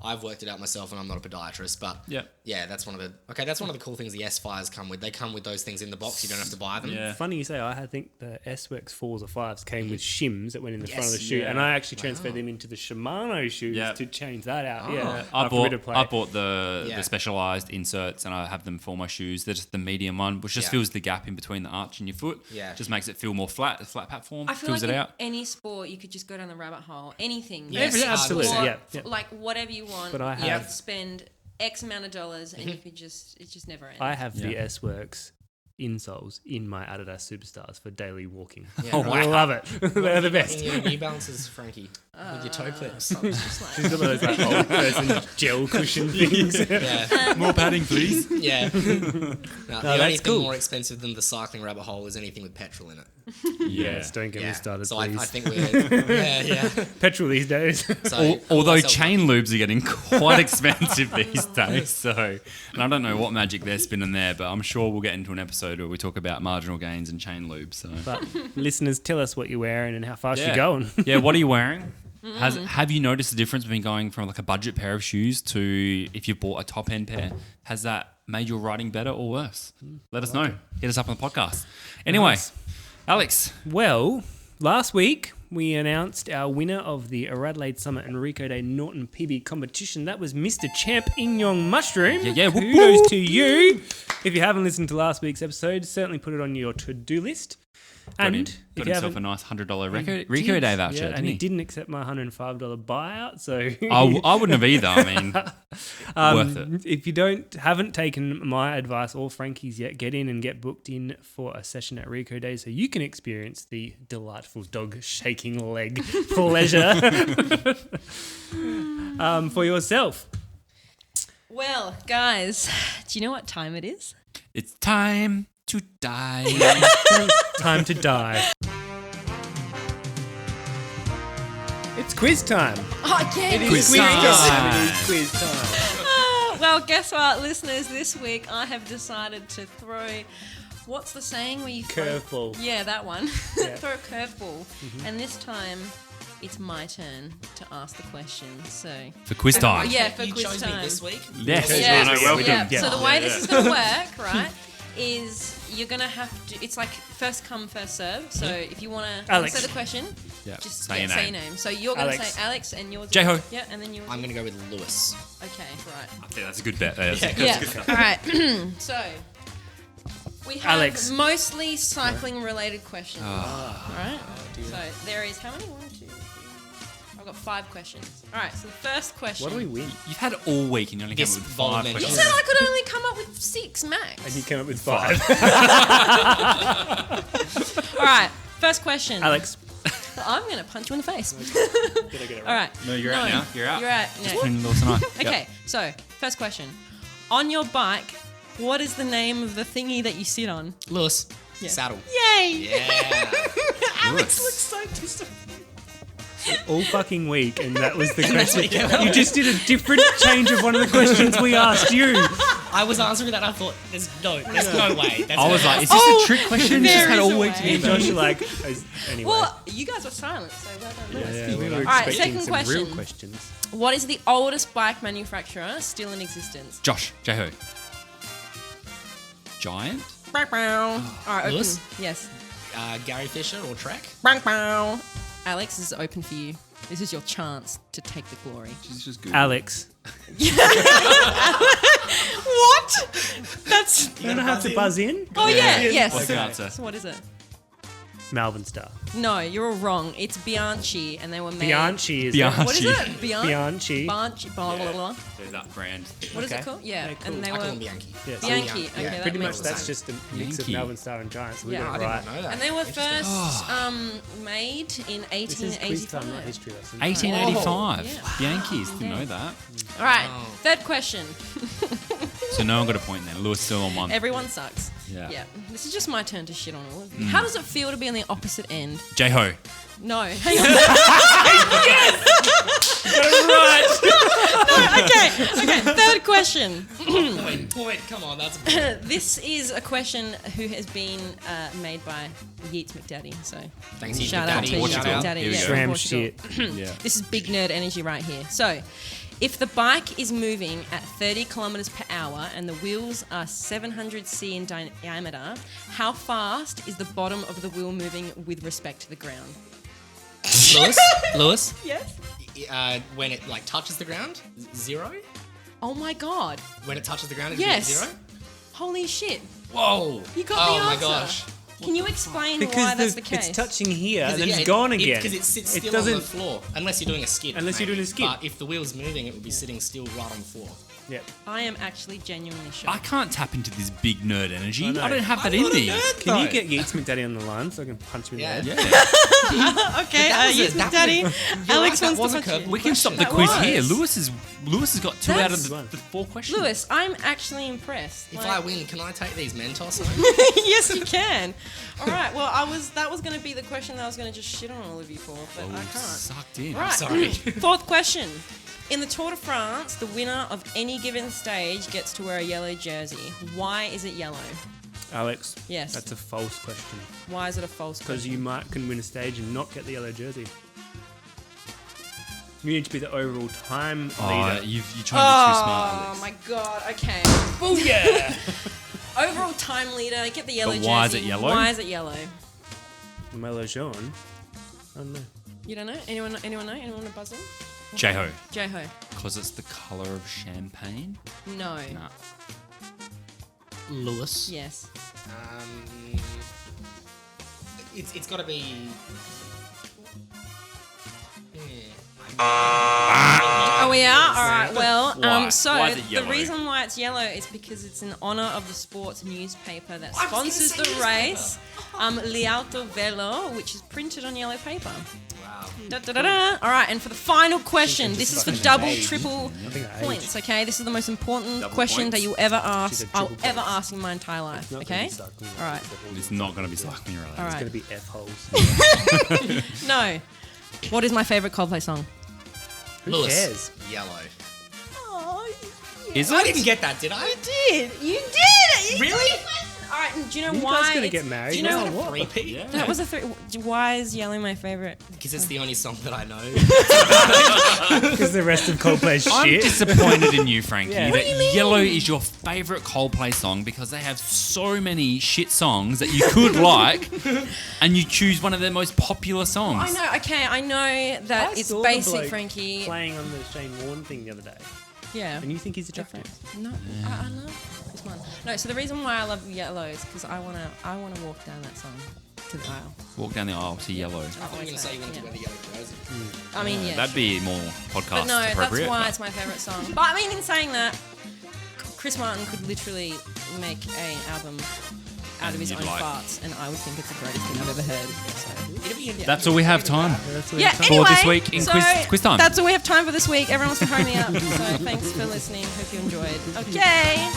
I've worked it out myself, and I'm not a podiatrist, but Yeah. that's one of the cool things the S-Fires come with. They come with those things in the box. You don't have to buy them. Yeah. Funny you say, I think the S-Works 4s or 5s came with shims that went in the front of the Yes. shoe, Yeah. and I actually transferred them into the Shimano shoes Yeah. to change that out. Oh. Yeah, I after a bit of bought, play. I bought the Yeah. specialized inserts and I have them for my shoes. They're just the medium one, which just Yeah. fills the gap in between the arch and your foot. Yeah. Just makes it feel more flat, a flat platform. I feel fills like it in out. any sport, you could just go down the rabbit hole. Anything. Yes, Sport, absolutely, yeah. Like whatever you want. But I you have- could spend X amount of dollars and you could it just never ends. I have the Yeah. S-Works insoles in my Adidas Superstars for daily walking. Yeah, right. I love it. They're the best. In your New Balances, Frankie, with your toe clips. I was just like, She's got one of those like old person gel cushion things. Yeah. More padding, please. Yeah. The only that's thing cool. more expensive than the cycling rabbit hole is anything with petrol in it. Yes, don't get Yeah. me started, So please. I think we're yeah. Petrol these days. So Although myself- chain lubes are getting quite expensive these days, so and I don't know what magic they're spinning there, but I'm sure we'll get into an episode where we talk about marginal gains and chain lubes. So But listeners, tell us what you're wearing and how fast yeah. you're going. Yeah, what are you wearing? Have you noticed the difference between going from like a budget pair of shoes to if you bought a top end pair? Has that made your riding better or worse? Let us know. Hit us up on the podcast. Anyway, Nice. Alex. Well, last week we announced our winner of the RADelaide Summit and Rico Day Norton PB competition. That was Mr. Champ Inyong Mushroom. Yeah, whoop, Kudos whoop. to you. If you haven't listened to last week's episode, certainly put it on your to-do list. And got if you himself haven't, a nice $100 he Rico did, Day voucher, yeah, didn't and he he? didn't accept my $105 buyout, so I wouldn't have either. I mean, worth it. If you haven't taken my advice or Frankie's yet, get in and get booked in for a session at Rico Day so you can experience the delightful dog shaking leg pleasure for yourself. well, guys, do you know what time it is? It's time to die. Time to die. It's quiz time. Oh, again. It Quiz is quiz time. time. It is quiz time. Well, guess what, listeners? This week I have decided to throw. What's the saying where you throw? Curveball. Yeah, that one. Yeah. Throw a curveball, and this time it's my turn to ask the question. So For quiz time. yeah, for you quiz chose time. me this week. Yes. Yeah, I know, yeah, well we done. did. So the way this is going to work, right, is you're gonna have to. It's like first come, first serve. So if you want to Alex. answer the question, Yeah. just Say your say your name. name. So you're gonna Alex. say Alex, and yours. J-Ho. Yeah, and then yours. I'm gonna go with Lewis. Okay, right. I think that's a good bet. That's a good- Yeah. All right. So we have Alex. mostly cycling related questions. Ah. All right. So there is how many? 1, 2, 3. I've got 5 questions. All right. So the first question. What do we win? You've had it all week and you only came This up with 5 volume You questions. said I could only come up with 6 max. And you came up with 5. All right. First question. Alex. I'm going to punch you in the face. Did I get it right? All right. No, you're out now. You're out. You're out. Just Yeah. putting Lewis and I. Okay. So first question. On your bike, what is the name of the thingy that you sit on? Lewis. Yeah. Saddle. Yay! Yeah. Alex Lewis. looks so pissed off. All fucking week, and that was the question. You just did a different change of one of the questions we asked you. I was answering that. I thought, there's no way. That's I was no like, way. is this Oh, a trick question? there Just had is all a week to way. And be Josh, like, anyway. Well, you guys were silent, so well done. Lewis. yeah, we were All right, expecting second some real question. questions. What is the oldest bike manufacturer still in existence? Josh, J-Ho. Giant? All right, open. Lewis? Yes. Gary Fisher or Trek? Alex, this is open for you. This is your chance to take the glory. She's just good. Alex. What? That's. You don't have to buzz in? Oh yeah. Yes. What's the answer? So what is it? Malvern Star. No, you're all wrong. It's Bianchi, and they were made. Bianchi is Bianchi. What is it? Bianchi. Bianchi. Blah, blah, blah. There's that brand. What is Okay. it called? Yeah, Yeah, cool. and they I were call him Bianchi. Yes. Bianchi. Yeah, Okay, that Pretty much makes that's sense. just a mix of Yankee. Melbourne Star and Giants. So we Yeah. got I it did right. not know that. And they were Interesting. first made in This is quiz time, not 1885. history lesson. 1885. Yeah. Yankees. Didn't know that. All right, Wow. third question. So no one got a point then. Lewis still on one. Everyone sucks. Yeah. This is just my turn to shit on all of you. How does it feel to be on the opposite end? J-Ho. No. Hang on. Okay. Third question. Point. Come on, that's a point. This is a question who has been made by Yeats McDaddy. So Thanks, Yeats shout out to McDaddy. Yeats Shout out. McDaddy. Here we Yeah, go. from Tram Portugal. shit. Yeah. This is big nerd energy right here. So, if the bike is moving at 30 kilometers per hour and the wheels are 700 c in diameter, how fast is the bottom of the wheel moving with respect to the ground? Lewis. Yes. When it like touches the ground, 0. Oh my god. When it touches the ground, it's Yes. 0. Holy shit. Whoa. You got the Oh my answer. gosh. Can you explain why Because that's the case? it's touching here, and then Yeah, it's gone again. Because it sits It still on the doesn't. floor, unless you're doing a skid. Unless you're maybe. doing a skid. But if the wheel's moving, it would be sitting still right on the floor. Yeah. I am actually genuinely I shocked. can't tap into this big nerd energy. I know. I don't have that I'm in not a me. nerd, Can you though. get Yeats McDaddy on the line so I can punch him in Yeah. the head? Yeah. Okay, That was yes, that Daddy. You're Alex right, that wants was to a punch you. curveball We can stop the That quiz was. here. Lewis has got 2 out of That's- the 4 questions. Lewis, I'm actually impressed. If Like- I win, can I take these Mentos home? Yes, you can. All right. Well, that was going to be the question that I was going to just shit on all of you for, but I can't. Sucked in. Right. Sorry. Fourth question. In the Tour de France, the winner of any given stage gets to wear a yellow jersey. Why is it yellow? Alex. Yes. That's a false question. Why is it a false Because question? you can win a stage and not get the yellow jersey. You need to be the overall time Oh, leader. you trying to be too smart, Oh Alex. my god. Okay. Oh yeah! Overall time leader, get the yellow But jersey. why is it yellow? Why is it yellow? Melo Jean. I don't know. You don't know? Anyone know? Anyone want to buzz in? J-Ho. J-Ho. Because it's the colour of champagne? No. Nah. Lewis. Yes. It's got to be. Oh, we are? All right. Well, Why? so Why is it the yellow? reason why it's yellow is because it's in honor of the sports newspaper that I was gonna sponsors say the newspaper. race, Lialto Velo, which is printed on yellow paper. Wow. Da, da, da, da. All right, and for the final question, this is for double, age. triple I think I points. Okay, this is the most important Double question points? that you'll ever She's ask. a I'll triple ever points. ask in my entire life. Not Okay. gonna be sucking, All right. It's not going to be sucking related. All It's right. going to be F holes. No. What is my favorite Coldplay song? Who Lewis. cares? Yellow. Oh, Is I it? didn't get that, did I? you did. You did. Really? All right, do you know You why? guys gonna it's- get married? Do you know Now what? Repeat? Yeah. that was a three? Why is Yellow my favorite? Because it's the only song that I know. Because the rest of Coldplay's I'm shit. disappointed in you, Frankie. Yeah. That Yellow is your favourite Coldplay song because they have so many shit songs that you could like, and you choose one of their most popular songs. I know. Okay, I know that I it's saw the basic, bloke Frankie. playing on the Shane Warne thing the other day, Yeah. and you think he's attractive. No, I love this one. No, so the reason why I love Yellow is because I wanna walk down that song to the aisle. Walk down the aisle to Yellow. I thought you were going to say you wanted to wear the yellow jersey. I mean, yeah. That'd be more podcast But no, appropriate. that's why it's my favourite song. But I mean, in saying that, Chris Martin could literally make an album out of his you'd own like- farts, and I would think it's the greatest thing I've ever heard. So, It'll be in That's all we have time. yeah, For anyway, this week in so quiz time. That's all we have time for this week. Everyone wants to hurry me up. So thanks for listening. Hope you enjoyed. Okay.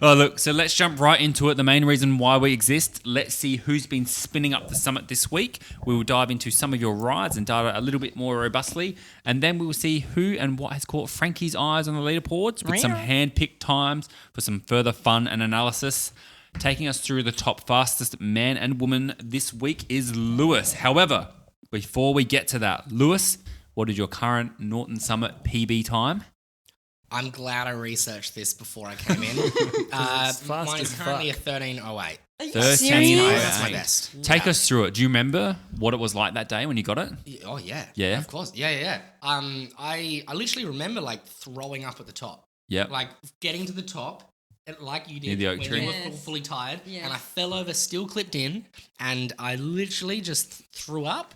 Oh, look, so let's jump right into it. The main reason why we exist. Let's see who's been spinning up the summit this week. We will dive into some of your rides and data a little bit more robustly. And then we will see who and what has caught Frankie's eyes on the leaderboards with some hand-picked times for some further fun and analysis. Taking us through the top fastest man and woman this week is Lewis. However, before we get to that, Lewis, what is your current Norton Summit PB time? I'm glad I researched this before I came in. fast Mine as is currently fuck. a 13:08. Are you 13:08. serious? That's my best. Take us through it. Do you remember what it was like that day when you got it? Oh yeah. Yeah? Of course. Yeah. I literally remember like throwing up at the top. Yep. Like getting to the top, like you Near did the oak when tree. you were Yes. fully tired, Yeah. and I fell over, still clipped in, and I literally just threw up.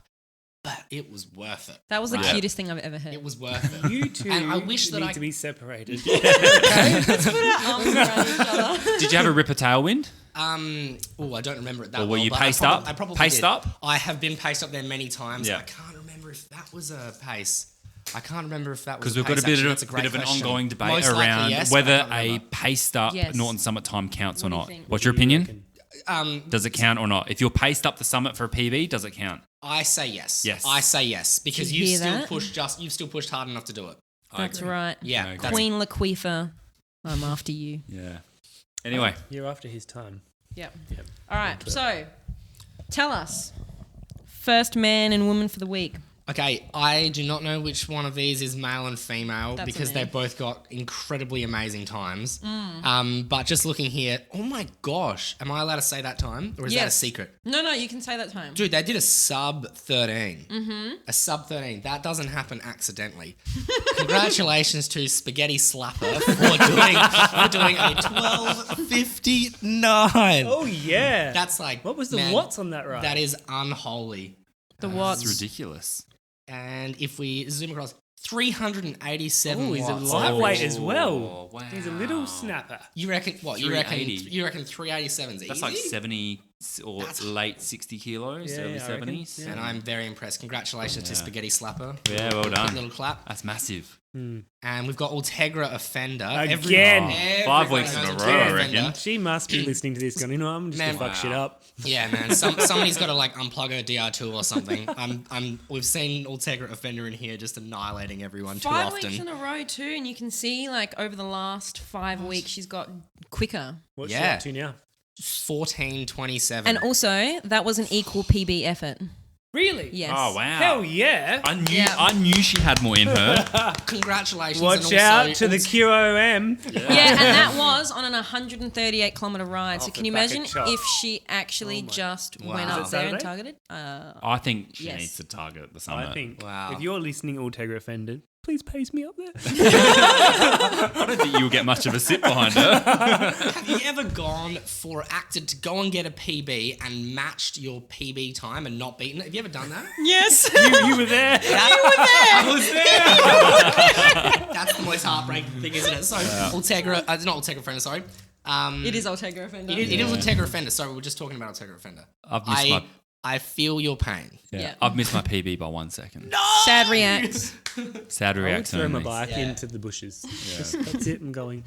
But it was worth it. That was the Right. cutest thing I've ever heard. It was worth it. You two And I wish that need I- to be separated. Let's put our arms around each other. Did you have a ripper tailwind? I don't remember it that Or were well. you but paced I up? probably Paced did. up? I have been paced up there many times. Yeah. I can't remember if that was a pace. I can't remember if that was Because a we've got pace. a bit, Actually, of, that's a great bit of an question. ongoing debate Most likely, around yes, but I whether can't a remember. paced up Yes. Norton Summit time counts or What do you not. think? What's your What do you opinion? reckon? Does it count or not? If you're paced up the summit for a PB, does it count? I say yes. Yes. I say yes because Did you you hear still that? pushed you've still pushed hard enough to do it. That's right. Yeah. I agree. that's- Queen Laquifa, I'm after you. Yeah. Anyway, You're after his time. Yep. Yep. All right. So, tell us, first man and woman for the week. Okay, I do not know which one of these is male and female That's because a they man. both got incredibly amazing times. Mm. But just looking here, oh my gosh, am I allowed to say that time or is that a Yes. secret? No, you can say that time. Dude, they did a sub 13. Mm-hmm. A sub 13. That doesn't happen accidentally. Congratulations to Spaghetti Slapper for doing a 12:59. Oh yeah. That's like What was the man, watts on that ride? That is unholy. The it's watts. ridiculous. And if we zoom across, 387 Oh, he's a watts. lightweight as Oh, well. wow. He's a little snapper. You reckon what? You reckon 380. 387's That's easy? like 70 or That's- late 60 kilos, Yeah, early I reckon. 70s. Yeah. And I'm very impressed. Congratulations to Spaghetti Slapper. Yeah, well Quick done. little clap. That's massive. And we've got Ultegra Offender. Again. Everyone 5 weeks in knows a Ultegra row, I Offender. reckon. She must be listening to this going, you know, I'm just Man, gonna fuck shit up. Yeah, man. Somebody's got to like unplug her DR2 or something. We've seen Ultegra Offender in here just annihilating everyone too 5 often. weeks in a row too, and you can see like over the last 5 weeks she's got quicker. What's Yeah. she up to now? 14:27. And also that was an equal PB effort. Really? Yes. Oh, wow. Hell yeah. I knew she had more in her. Congratulations. Watch and out also to the QOM. Yeah, and that was on an 138 kilometer ride. So Off can the you back of imagine Chop. if she actually just went Wow. up Is it there and Saturday? targeted? I think she Yes. needs to target the summit. I think Wow. if you're listening, Ultegra offended, please pace me up there. I don't think you'll get much of a sit behind her. Have you ever acted to go and get a PB and matched your PB time and not beaten it? Have you ever done that? Yes. you were there. I was there. That's the most heartbreaking thing, isn't it? So, Ultegra, it's not Ultegra Offender, sorry. It is Ultegra Offender. It is Ultegra Offender. Sorry, we were just talking about Ultegra Offender. I've missed I feel your pain. Yeah. I've missed my PB by 1 second. Sad reacts. Sad I would reaction. throw my only. bike Yeah. into the bushes. Just, that's it. I'm going.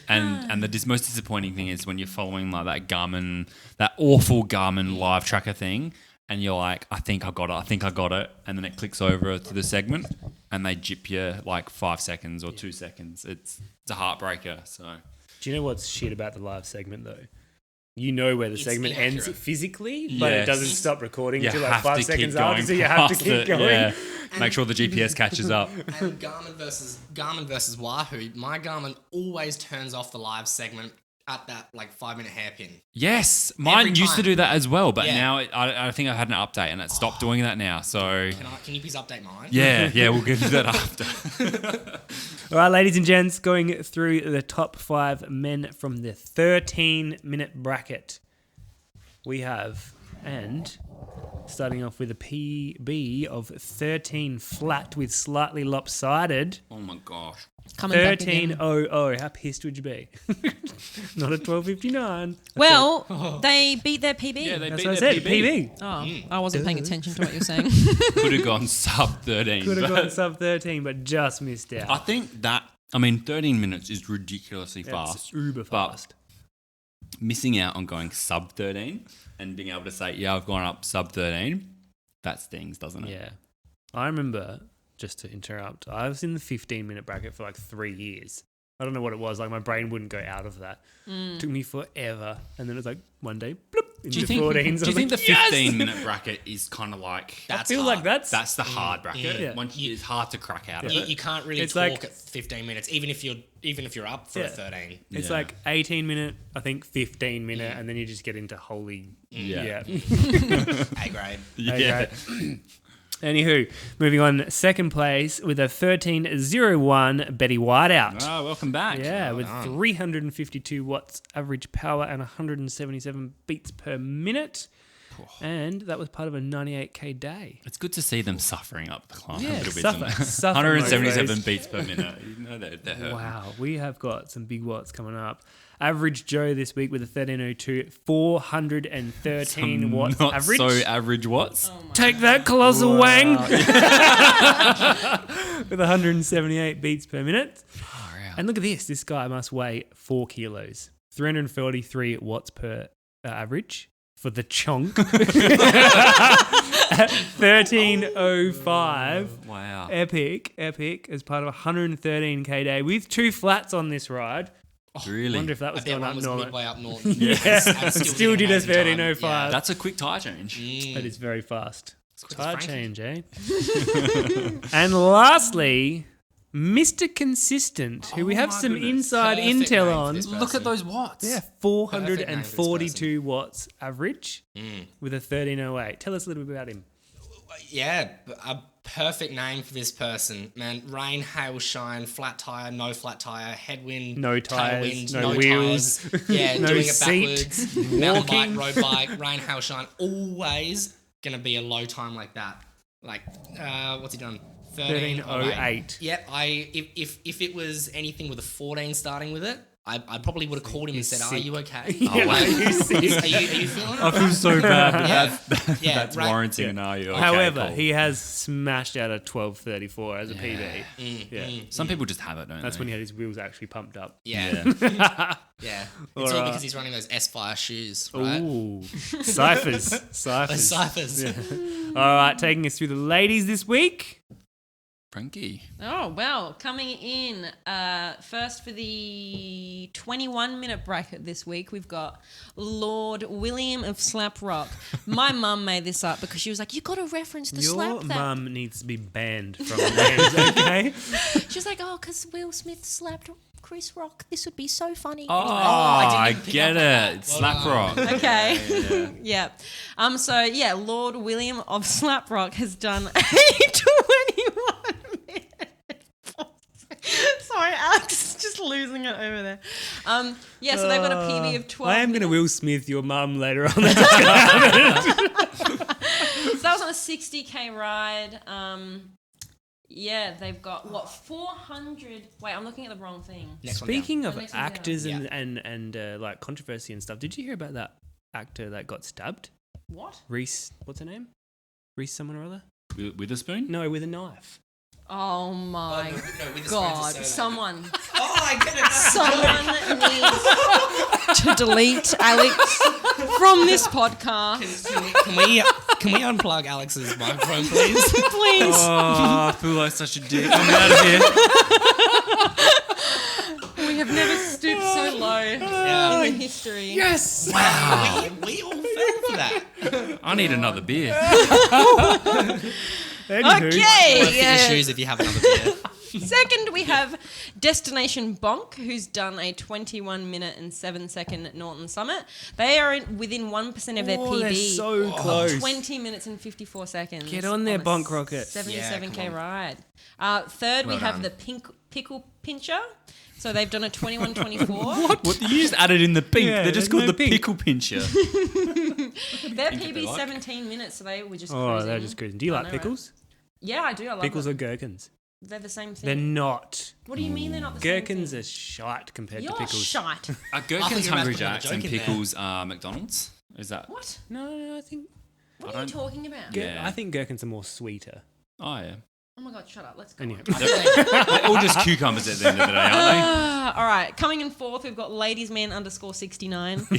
And the most disappointing thing is when you're following like that awful Garmin live tracker thing, and you're like, I think I got it, and then it clicks over to the segment, and they jip you like 5 seconds or 2 seconds. It's a heartbreaker. So Do you know what's shit about the live segment though? you know where the It's segment ends inaccurate. physically, but it Yes. doesn't stop recording You until like have 5 to seconds keep going after, so you have to past keep it, going. yeah. Make sure the GPS catches up. And Garmin versus Wahoo, my Garmin always turns off the live segment at that like 5-minute hairpin. Yes, mine Every used to time. do that as well, but Yeah. now I think I had an update and it stopped doing that now. So Can you please update mine? yeah, we'll get to that after. All right, ladies and gents, going through the top 5 men from the 13-minute bracket. We have, and starting off with a PB of 13 flat with slightly lopsided. Oh my gosh. Coming back again. 13.00. How pissed would you be? Not a 12.59. Well, they beat their PB. Yeah, they That's beat what I their said. PB. PB. Oh, I wasn't paying attention to what you're saying. Could have gone sub 13. Could have but gone sub 13, but just missed out. I think that, 13 minutes is ridiculously fast. It's uber but fast. missing out on going sub 13 and being able to say, yeah, I've gone up sub 13, that stings, doesn't it? Yeah. I remember, just to interrupt, I was in the 15-minute bracket for like 3 years. I don't know what it was. Like, my brain wouldn't go out of that. It took me forever. And then it was like, one day, bloop, into Do you think, 14s. do you think the yes! 15-minute bracket is kind of like... I feel like that's That's the hard bracket. Yeah. Once it's hard to crack out of it. You can't really It's talk like- at 15 minutes, even if you're up for Yeah. a 13. It's Yeah. like 18-minute, I think 15-minute, and then you just get into holy. Yeah. A grade. Yeah. Okay. Anywho, moving on, second place with a 13.01 Betty Whiteout. Oh, welcome back. Yeah, with 352 watts average power and 177 beats per minute. And that was part of a 98k day. It's good to see them suffering up the climb Yeah, a little bit. suffer- isn't it? suffer 177 most beats per minute. You know they're hurting. Wow, we have got some big watts coming up. Average Joe this week with a 13.02, 413 Some watts not average. so average watts. Take that, Colossal Wang! With 178 beats per minute. Far out. And look at this. This guy must weigh 4 kilos. 343 watts per average for the chonk. At 13.05. Wow. Epic as part of a 113k day with 2 flats on this ride. Really? I wonder if that I was bet going one up was Norton. midway up Norton. Yeah, And still did a amazing time. 13.05. Yeah. That's a quick tire change. That is very fast. quick as Tire Frankie. change, eh? And lastly, Mr. Consistent, who we have my some goodness. inside Perfect name intel for on. this Look at those watts. Yeah, 442 watts average with a 13.08. Tell us a little bit about him. Yeah, a perfect name for this person, man. Rain, hail, shine, flat tire, no flat tire, headwind, No tyres, tailwind, no wheels, tires. Yeah, no doing it seat, backwards. Mountain walking. bike, road bike, rain, hail, shine. Always gonna be a low time like that. Like, what's he done? 13.08. Yep. If it was anything with a 14 starting with it, I probably would have called him and said, "Are you okay? Yeah, Like, are you sick? are you feeling I it?" feel so bad, but Yeah. Yeah, that's right. warranting an are you okay? However, call. he has smashed out a 12.34 as a PB. Yeah. Some people just have it, don't That's they? when he had his wheels actually pumped up. Yeah. Yeah. Yeah. It's Or, all because he's running those S-Fire shoes, right? Ooh, ciphers. Those Ciphers. ciphers. All right, taking us through the ladies this week. Frankie. Oh, well, coming in first for the 21-minute bracket this week, we've got Lord William of Slap Rock. My mum made this up because she was like, you got to reference the Your slap that. mum needs to be banned from names, okay? She was like, oh, because Will Smith slapped Chris Rock. This would be so funny. Oh, I I didn't pick get up on that. it. Slap rock. Okay. Yeah. So yeah, Lord William of Slap Rock has done a 21-minute. Sorry, Alex is just losing it over there. Yeah, so they've got a PB of 12. I am going to minutes. Will Smith your mum later on. So that was on a 60k ride. Yeah, they've got what 400. Wait, I'm looking at the wrong thing. Next one Speaking of The next one down. actors Yeah. and like controversy and stuff, did you hear about that actor that got stabbed? What? Reese, what's her name? Reese someone or other? With a spoon? No, with a knife. Oh my No, with the God! spoons, it's so Someone, down. Oh, I get it. someone needs to delete Alex from this podcast, Can we unplug Alex's microphone, please? please. Oh, I feel like such a dick. I'm out of here. We have never stooped so low in the history history. Yes. Wow. We all fell for that. I need another beer. Anywho, Okay. Fit your shoes if you have another beer. Second, we have Destination Bonk, who's done a 21 minute and 7 second Norton Summit. They are within 1% of their PB. they're so close. 20 minutes and 54 seconds. Get on there, a Bonk Rocket. 77k Yeah, come ride. Third, we have the Pickle Pincher. So they've done a 21-24. What you just added in the pink? Yeah, They're just there's called no the pink. pickle pincher. Their Think if they PB like. 17 minutes, so they were just Oh, cruising. they're just cruising. Do you I like know, pickles? Yeah, I do. I love Pickles them. or gherkins? They're the same thing. They're not. What do you mean they're not the Gherkins same are shite compared thing? to You're pickles. shite. Are I thought gherkins you were about Hungry to put another Jacks and joke in there. pickles McDonald's? Is that? What? No, I think. What are you talking about? Yeah. I think gherkins are more sweeter. Oh yeah. Oh my god, shut up. Let's go. Anyway. on. They're all just cucumbers at the end of the day, aren't All right, coming in fourth, we've got ladiesman_69. they?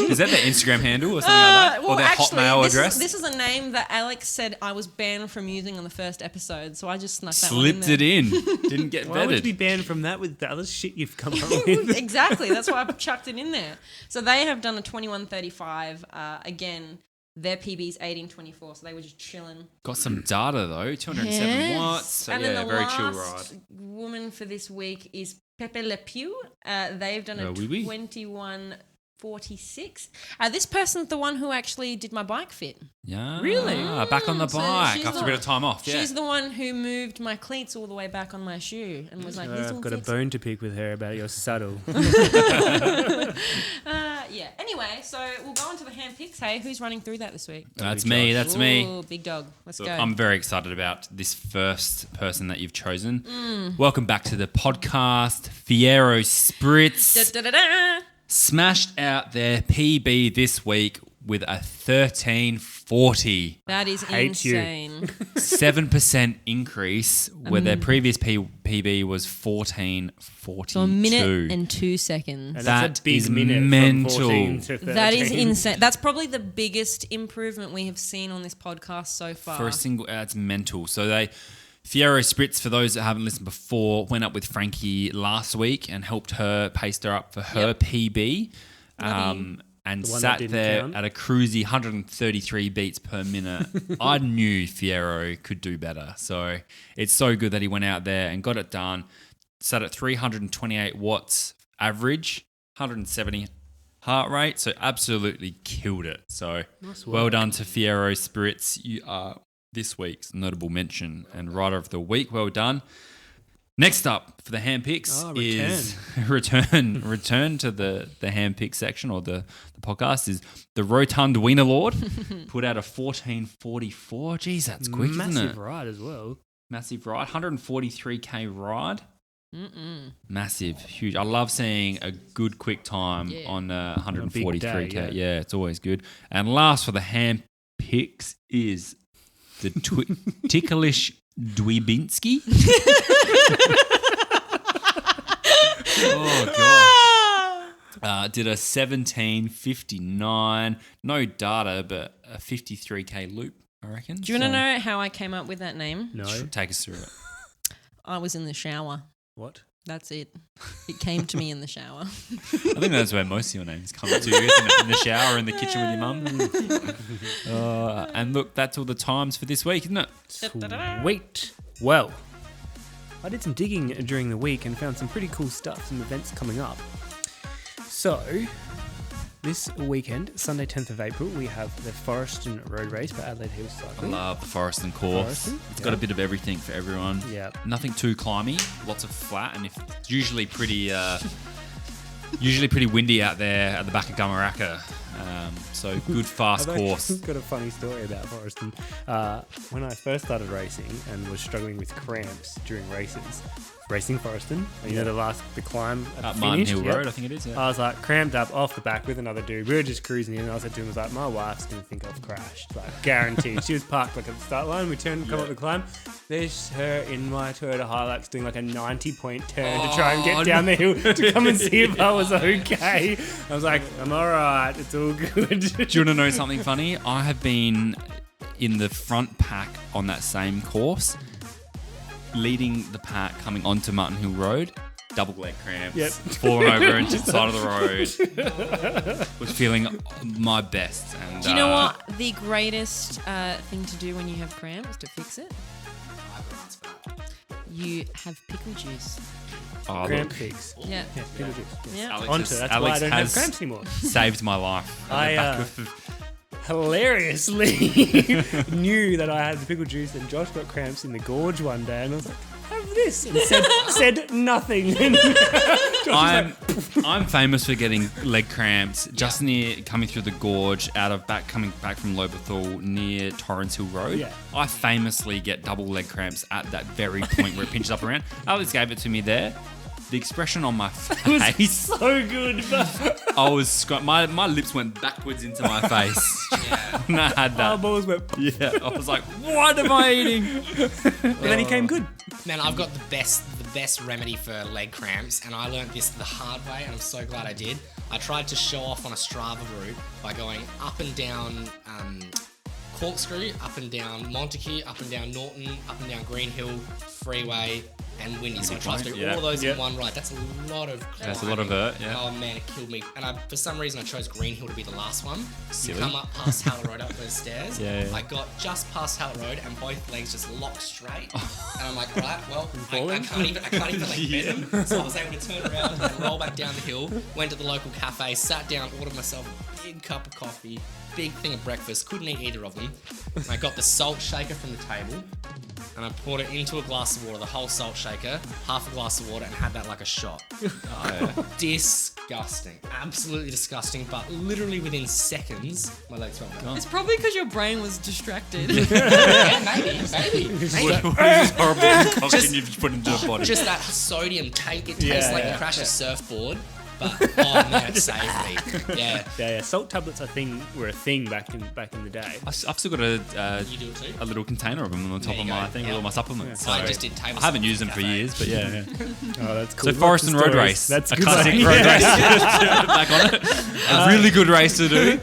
Is that their Instagram handle or something like that? Or their Hotmail address? This is a name that Alex said I was banned from using on the first episode, so I just snuck that Slipped one it in. Didn't get Why would you be vetted. banned from that with the other shit you've come up with? Exactly, that's why I chucked it in there. So they have done a 21:35. Again, their PB's 18:24, so they were just chilling. Got some data though. 207 Yes. watts. So And yeah, then the very last chill ride. woman for this week is Pepe Le Pew. They've done a Oui, oui. 21:46. This person's the one who actually did my bike fit. Yeah. Really? Back on the So bike she's after a the- bit of time off. Yeah. She's the one who moved my cleats all the way back on my shoe and was like, "These I've will got a fix." bone to pick with her about your saddle. Yeah. Anyway, so we'll go on to the hand picks. Hey, who's running through that this week? That's me. That's me. Ooh, big dog. Let's Look, go. I'm very excited about this first person that you've chosen. Mm. Welcome back to the podcast. Fiero Spritz Da-da-da-da. smashed out their PB this week with a 1340. That is Hate you. insane. 7% increase where their previous PB was 1442. So a minute and 2 seconds. And That that's a big is minute mental. from 14 to 13. That is insane. That's probably the biggest improvement we have seen on this podcast so far. For a single, it's mental. So Fiero Spritz, for those that haven't listened before, went up with Frankie last week and helped her, paced her up for her PB. And The one that sat didn't there count. at a cruisy 133 beats per minute. I knew Fiero could do better. So it's so good that he went out there and got it done. Sat at 328 watts average, 170 heart rate. So absolutely killed it. So well done to Fiero Spritz. You are this week's notable mention and rider of the week. Well done. Next up for the hand picks is return to the hand pick section or the podcast is the Rotund Wiener Lord. Put out a 1444. Jeez, that's quick, isn't it? Massive ride as well. Massive ride. 143k ride. Massive, huge. I love seeing a good quick time on 143k. day, Yeah, it's always good. And last for the hand picks is the Ticklish Dwibinski. Oh gosh. Did a 1759. No data, but a 53k loop, I reckon. Do you want to know how I came up with that name? No. Take us through it. I was in the shower. What? That's it. It came to me in the shower. I think that's where most of your names come to, isn't it? In the shower, in the kitchen with your mum. And look, that's all the times for this week, isn't it? Sweet. Well, I did some digging during the week and found some pretty cool stuff, some events coming up. So, this weekend, Sunday 10th of April, we have the Forreston Road Race by Adelaide Hills I Cycling. love the Forreston course. Forreston, It's got a bit of everything for everyone. Yeah. Nothing too climby, lots of flat, and it's usually pretty windy out there at the back of Gumaraka. So good, fast I've course. actually got a funny story about Forreston. When I first started racing and was struggling with cramps during races, racing Forreston, you know the climb at Up the Martin finish, Hill yep. Road, I think it is. Yeah. I was like cramped up off the back with another dude. We were just cruising in, and I said to him, "Was like, my wife's gonna think I've crashed, like guaranteed." She was parked like at the start line. We turned, come up the climb. There's her in my Toyota Hilux doing like a 90-point turn to try and get down the hill to come and see if I was okay. I was like, "I'm all right. It's all good." Do you want to know something funny? I have been in the front pack on that same course, leading the pack coming onto Martin Hill Road. double leg cramps, Yep. falling over into the side of the road. Was feeling my best. And Do you know what the greatest thing to do when you have cramps to fix it? You have pickle juice. Oh, Cramp look, fix. Yeah. Yeah, pickle juice. Yeah. Alex Onto. has- That's Alex why I don't have has cramps anymore. saved my life. Hilariously knew that I had the pickle juice, and Josh got cramps in the gorge one day, and I was like, have this, and said nothing. And Josh was I'm famous for getting leg cramps just near coming through the gorge coming back from Lobethal near Torrance Hill Road. Yeah. I famously get double leg cramps at that very point where it pinches up around. Alex gave it to me there. The expression on my face, so good. But I was my lips went backwards into my face. And I had our that. balls went. Yeah, I was like, what am I eating? And then he came good. Man, I've got the best remedy for leg cramps, and I learned this the hard way, and I'm so glad I did. I tried to show off on a Strava route by going up and down Corkscrew, up and down Montague, up and down Norton, up and down Green Hill, Freeway, and Windy. So I tried to do Yeah. all those Yeah. in one ride. That's a lot of climbing. That's a lot of vert, yeah. Oh man, it killed me. And for some reason I chose Green Hill to be the last one. Silly. You come up past Hallett Road up those stairs. Yeah. I got just past Hallett Road and both legs just locked straight. And I'm like, right, well, I falling? can't even like bend them. So I was able to turn around and roll back down the hill. Went to the local cafe, sat down, ordered myself a big cup of coffee, big thing of breakfast. Couldn't eat either of them. And I got the salt shaker from the table. And I poured it into a glass of water, the whole salt shaker, half a glass of water, and had that like a shot. Disgusting. Absolutely disgusting. But literally within seconds, my legs felt better. It's probably because your brain was distracted. Yeah, maybe. What is this horrible concoction you've just put into the body? Just that sodium take. It tastes Yeah, like yeah. you crashed a surfboard. But oh man, it saved me. Yeah. Yeah. Salt tablets, were a thing back in the day. I've still got a You do it too? little container of them on the top There of you my go. thing Yeah. with all my supplements. I So just did table I haven't salt used at them for the cafe. years, but yeah. Oh, that's cool. So Forest and Road Stories. Race. That's a good. classic Yeah. road race. Back on it. A really good race to do.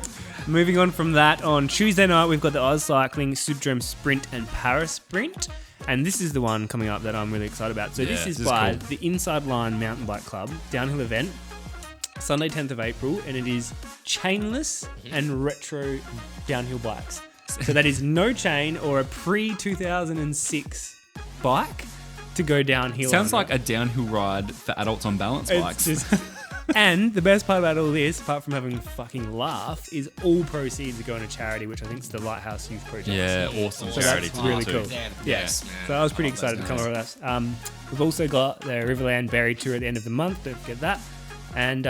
Moving on from that, on Tuesday night we've got the Oz Cycling Sudrome Sprint and Paris Sprint, and this is the one coming up that I'm really excited about. So Yeah, this this is is by cool. the Inside Line Mountain Bike Club downhill event, Sunday 10th of April, and it is chainless and retro downhill bikes. So that is no chain or a pre-2006 bike to go downhill. Sounds on. like a downhill ride for adults on balance bikes. It's just, and the best part about all this, apart from having a fucking laugh, is all proceeds are going to charity, which I think is the Lighthouse Youth Project. Yeah, awesome So charity. that's to do really too. cool. They're the Yeah. best, man. So I was pretty Oh, excited to those come guys. over with us. We've also got the Riverland Berry Tour at the end of the month. Don't forget that. And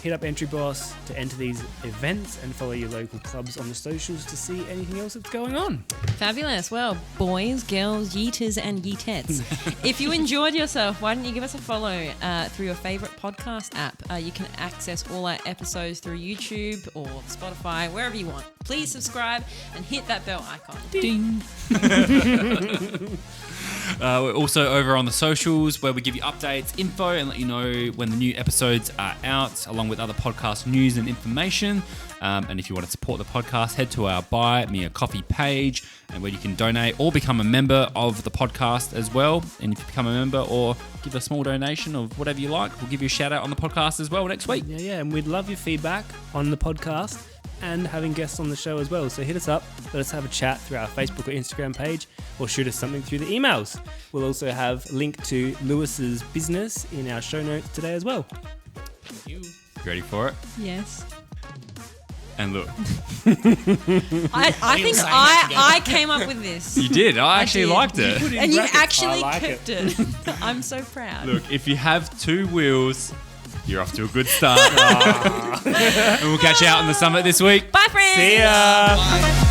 hit up Entry Boss to enter these events and follow your local clubs on the socials to see anything else that's going on. Fabulous. Well, boys, girls, yeeters, and yeetettes. If you enjoyed yourself, why don't you give us a follow through your favourite podcast app? You can access all our episodes through YouTube or Spotify, wherever you want. Please subscribe and hit that bell icon. Ding. We're also over on the socials where we give you updates, info, and let you know when the new episodes are out, along with other podcast news and information. And if you want to support the podcast, head to our Buy Me a Coffee page, and where you can donate or become a member of the podcast as well. And if you become a member or give a small donation of whatever you like, we'll give you a shout out on the podcast as well next week. Yeah, and we'd love your feedback on the podcast and having guests on the show as well. So hit us up, let us have a chat through our Facebook or Instagram page, or shoot us something through the emails. We'll also have a link to Lewis's business in our show notes today as well. Thank you. Ready for it? Yes. And look, I We think were saying that I together. came up with this. you did. I actually did. liked it. And you brackets, actually I like cooked it. I'm so proud. Look, if you have two wheels, you're off to a good start. And we'll catch you out on the summit this week. Bye, friends. See ya! Bye.